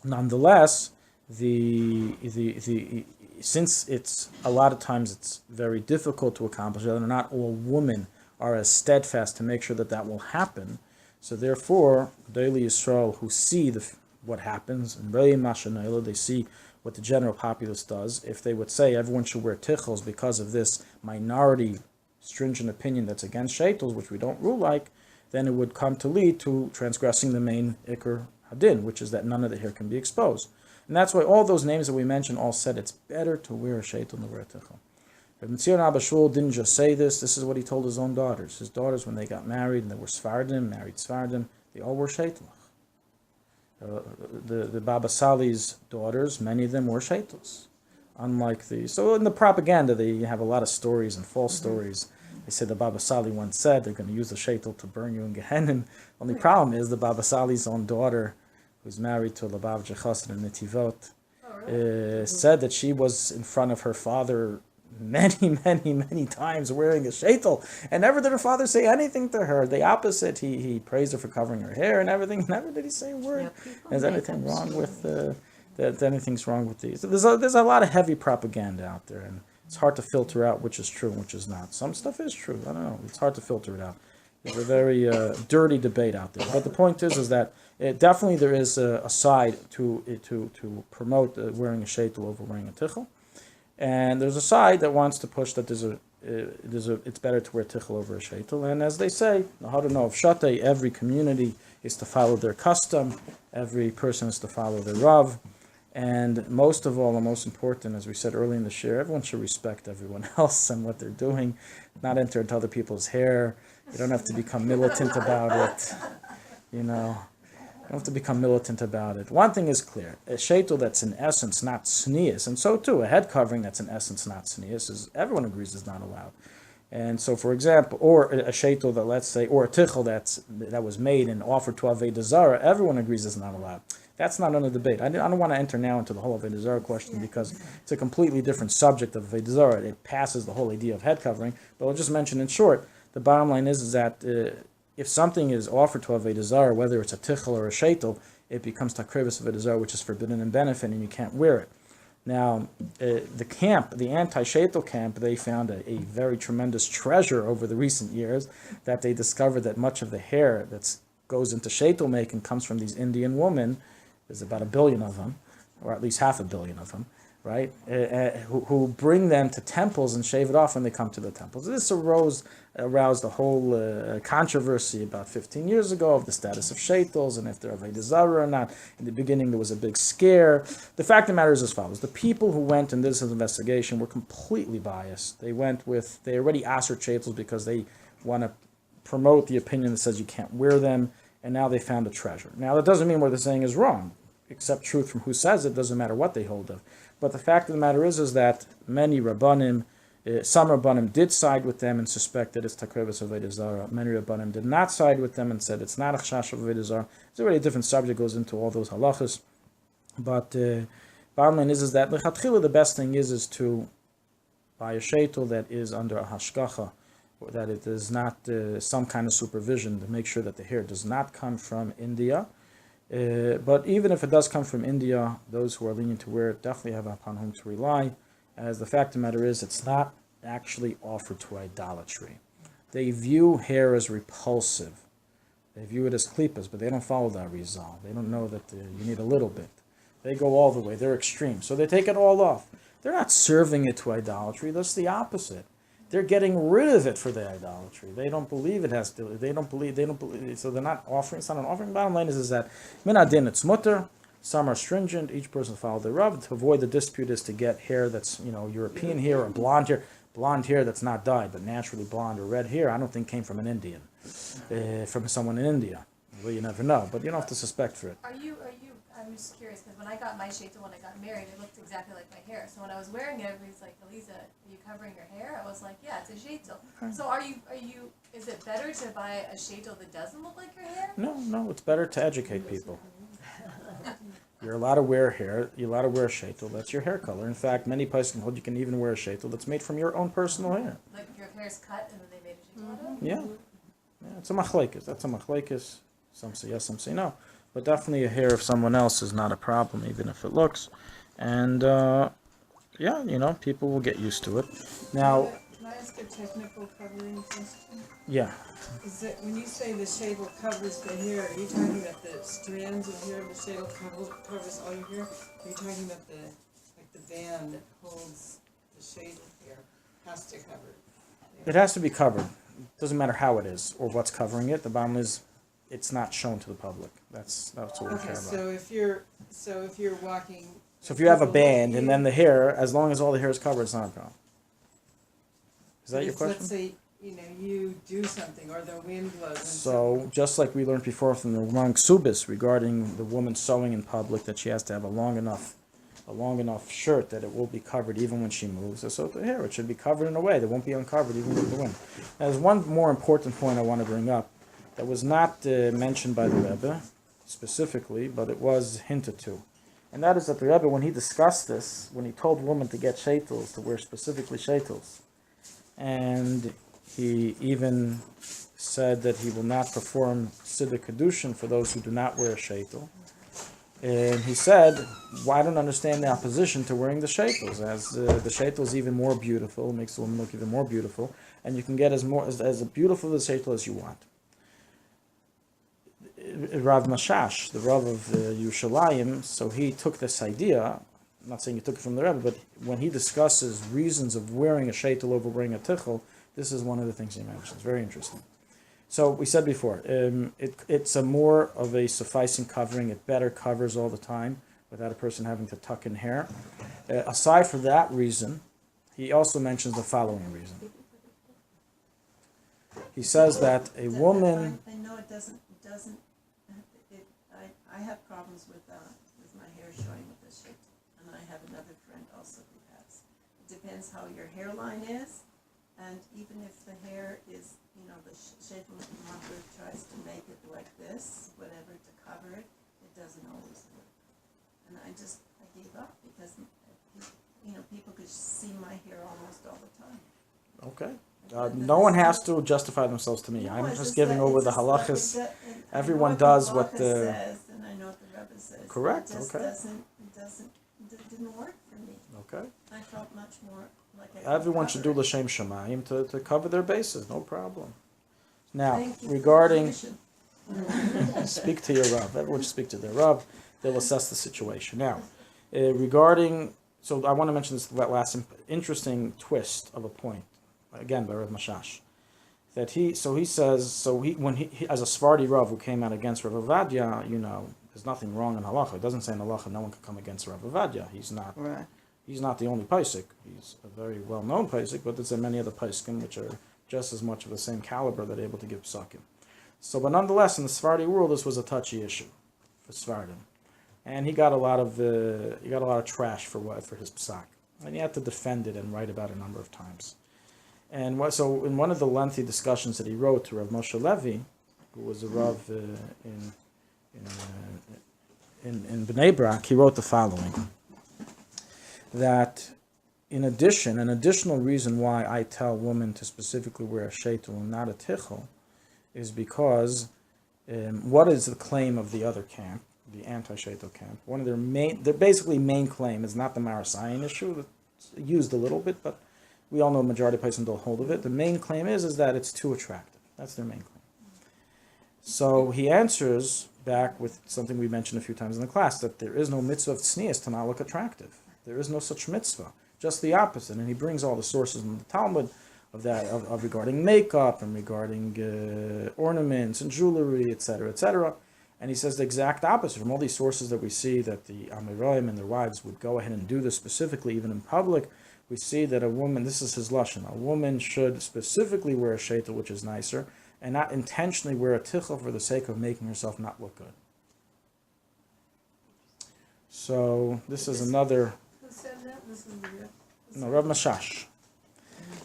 nonetheless, since it's a lot of times it's very difficult to accomplish that, and not all women are as steadfast to make sure that will happen. So therefore, daily Yisrael who see what happens, and they see what the general populace does. If they would say everyone should wear tichels because of this minority stringent opinion that's against sheitels, which we don't rule like, then it would come to lead to transgressing the main ikar hadin, which is that none of the hair can be exposed. And that's why all those names that we mentioned all said it's better to wear a sheitel than to wear a tichel. Rabbi Tzion Abba Shaul didn't just say this is what he told his own daughters. His daughters, when they got married, and they were Sephardim, married Sephardim, they all wore sheitel. The Baba Sali's daughters, many of them wore sheitels. So in the propaganda, they have a lot of stories and false stories. They said the Baba Sali once said they're going to use the sheitel to burn you in Gehenna. Only problem is the Baba Sali's own daughter, who's married to Labavja Chassid in Netivot, said that she was in front of her father many times wearing a sheitel, and never did her father say anything to her. The opposite, he praised her for covering her hair and everything. Never did he say a word. Is anything wrong with that? Anything's wrong with these? So there's a lot of heavy propaganda out there, and it's hard to filter out which is true and which is not. Some stuff is true. I don't know. It's hard to filter it out. There's a very dirty debate out there. But the point is that definitely there is a side to promote wearing a sheitel over wearing a tichel. And there's a side that wants to push that it's better to wear tichel over a sheitel. And as they say, how to know if shatei, every community is to follow their custom, every person is to follow their rav. And most of all, and most important, as we said earlier in the shir, everyone should respect everyone else and what they're doing, not enter into other people's hair. You don't have to become militant about it. You know, you don't have to become militant about it. One thing is clear: a sheitel that's in essence not tznius, and so too a head covering that's in essence not tznius, is everyone agrees is not allowed. And so, for example, or a sheitel that, let's say, or a tichel that was made and offered to Avodah Zarah, everyone agrees is not allowed. That's not under debate. I don't want to enter now into the whole Avodah Zarah question because it's a completely different subject of Avodah Zarah. It passes the whole idea of head covering. But I'll just mention in short, the bottom line is that if something is offered to Avodah Zarah, whether it's a tichel or a sheitel, it becomes takrivus Avodah Zarah, which is forbidden in benefit, and you can't wear it. Now, the anti-sheitel camp, they found a very tremendous treasure over the recent years, that they discovered that much of the hair that goes into sheitel making comes from these Indian women. There's about 1 billion of them, or at least 500 million of them, right? Who bring them to temples and shave it off when they come to the temples. This aroused a whole controversy about 15 years ago of the status of sheitels and if they're Avodah Zarah or not. In the beginning, there was a big scare. The fact of the matter is as follows. The people who went and did this investigation were completely biased. They already asked sheitels because they want to promote the opinion that says you can't wear them, and now they found a treasure. Now, that doesn't mean what they're saying is wrong. Accept truth from who says it, doesn't matter what they hold of. But the fact of the matter is that many Rabbanim, some Rabbanim did side with them and suspected it's takrivus Avodah Zarah. Many Rabbanim did not side with them and said it's not a chash of Avodah Zarah. It's already a different subject, goes into all those halachas. But bottom line is that the best thing is to buy a sheitel that is under a hashgacha, or that it is not some kind of supervision to make sure that the hair does not come from India. But even if it does come from India, those who are lenient to wear it definitely have upon whom to rely, as the fact of the matter is it's not actually offered to idolatry. They view hair as repulsive. They view it as klipas, but they don't follow that Arizal. They don't know that you need a little bit. They go all the way. They're extreme. So they take it all off. They're not serving it to idolatry. That's the opposite. They're getting rid of it for the idolatry. They don't believe it has to. They don't believe. So they're not offering. It's not an offering. Bottom line is that min adin it's mutter. Some are stringent. Each person follows their rav. To avoid the dispute is to get hair that's European hair or blonde hair that's not dyed but naturally blonde or red hair. I don't think came from an Indian, from someone in India. Well, you never know, but you don't have to suspect for it. Are you? I'm just curious because when I got my sheitel when I got married, it looked exactly like my hair. So when I was wearing it, everybody's like, "Elisa, are you covering your hair?" I was like, "Yeah, it's a sheitel." So are you? Is it better to buy a sheitel that doesn't look like your hair? No. It's better to educate people. You're allowed to wear hair. You're allowed to wear a sheitel. That's your hair color. In fact, many places hold you can even wear a sheitel that's made from your own personal hair. Like your hair's cut and then they made a sheitel out of it? Yeah, it's a machlekes. That's a machlekes. Some say yes, some say no. But definitely a hair of someone else is not a problem, even if it looks. And, people will get used to it. Now... Can I ask a technical covering question? Yeah. Is it, when you say the sheitel covers the hair, are you talking about the strands of hair the sheitel covers all your hair? Are you talking about the band that holds the sheitel hair has to cover it? It has to be covered. It doesn't matter how it is or what's covering it. The bottom is it's not shown to the public. That's what we care about. So if you're walking. So if you have a band and then the hair, as long as all the hair is covered, it's not a problem. Is that your question? Let's say you do something or the wind blows. So just like we learned before from the Ramang Subis regarding the woman sewing in public, that she has to have a long enough shirt that it will be covered even when she moves. So the hair, it should be covered in a way that won't be uncovered even with the wind. Now, there's one more important point I want to bring up that was not mentioned by the Rebbe specifically, but it was hinted to. And that is that the Rebbe, when he discussed this, when he told women to get sheitels, to wear specifically sheitels, and he even said that he will not perform Siddur Kedushin for those who do not wear a sheitel. And he said, well, I don't understand the opposition to wearing the sheitels, as the sheitel is even more beautiful, makes the woman look even more beautiful, and you can get as beautiful a sheitel as you want. Rav Mashash, the Rav of Yerushalayim, so he took this idea. I'm not saying he took it from the Rebbe, but when he discusses reasons of wearing a sheitel over wearing a tichel, this is one of the things he mentions. Very interesting. So we said before, it's a more of a sufficing covering. It better covers all the time without a person having to tuck in hair. Aside from that reason, he also mentions the following reason. He says that a woman. I know it doesn't. I have problems with my hair showing with this shape, and I have another friend also who has. It depends how your hairline is, and even if the hair is, the shape of the mother tries to make it like this, whatever, to cover it, it doesn't always work. And I gave up because, people could see my hair almost all the time. Okay. No one has to justify themselves to me. No, I'm it's just giving over the halachas. Everyone does what the. Says, and I know what the Rebbe says. Correct. It just Okay. didn't work for me. Okay. I felt much more like Everyone should do l'shem shamayim to cover their bases. No problem. Now, Thank you regarding for the permission. speak to your Rav. Everyone should speak to their Rav. They'll assess the situation. Now, regarding. So I want to mention this last interesting twist of a point. Again, by Rav Mashash, that he says when he as a Sephardi Rav who came out against Rav Ovadia, there's nothing wrong in halacha. It doesn't say in halacha no one can come against Rav Ovadia. He's not the only posek. He's a very well known posek, but there's many other poskim which are just as much of the same caliber that are able to give psakim. So, but nonetheless, in the Sephardi world, this was a touchy issue for Sephardim, and he got a lot of trash for his psak, and he had to defend it and write about it a number of times. And so in one of the lengthy discussions that he wrote to Rav Moshe Levi, who was a Rav in Bnei Brak, he wrote the following: that an additional reason why I tell women to specifically wear a sheitel and not a tichel is because what is the claim of the other camp, the anti-sheitel camp? One of their main claim is not the Marasayan issue. It's used a little bit, but we all know majority of people don't hold of it. The main claim is that it's too attractive. That's their main claim. So he answers back with something we mentioned a few times in the class, that there is no mitzvah of tznius to not look attractive. There is no such mitzvah. Just the opposite. And he brings all the sources in the Talmud of that, of regarding makeup and regarding ornaments and jewelry, etc., etc. And he says the exact opposite. From all these sources that we see that the Amiroim and their wives would go ahead and do this specifically, even in public, we see that a woman, this is his lashon, a woman should specifically wear a sheitel, which is nicer, and not intentionally wear a tichel for the sake of making herself not look good. So this is another. Who said that? Rav Mashash.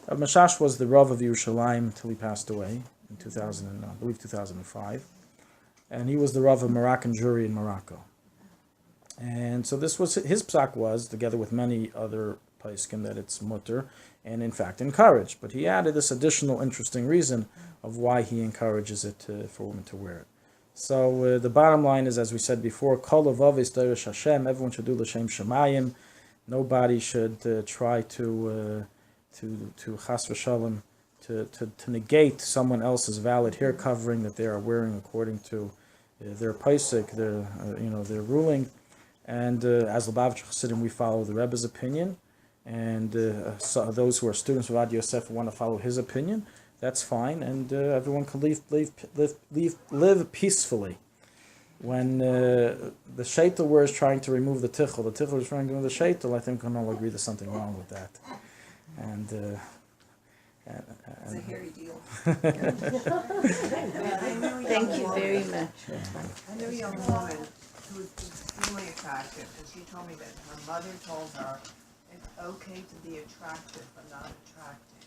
Rav Mashash was the Rav of Yerushalayim until he passed away in 2005, and he was the Rav of Moroccan Jewry in Morocco. And so this was his psak was, together with many other poskim, that it's mutter and in fact encouraged. But he added this additional interesting reason of why he encourages it for women to wear it. So the bottom line is, as we said before, kol avav is derish Hashem. Everyone should do l'shem shamayim. Nobody should try to chas v'shalom to negate someone else's valid hair covering that they are wearing according to their posek, their ruling. And as Lubavitch Chassidim, we follow the Rebbe's opinion. And so those who are students of Ad Yosef want to follow his opinion. That's fine, and everyone can live peacefully. When the sheitel is trying to remove the tichel is trying to remove the sheitel, I think we can all agree there's something wrong with that. And it's a hairy deal. Thank you very much. I knew a young woman who was extremely attractive, and she told me that her mother told her it's okay to be attractive but not attracting.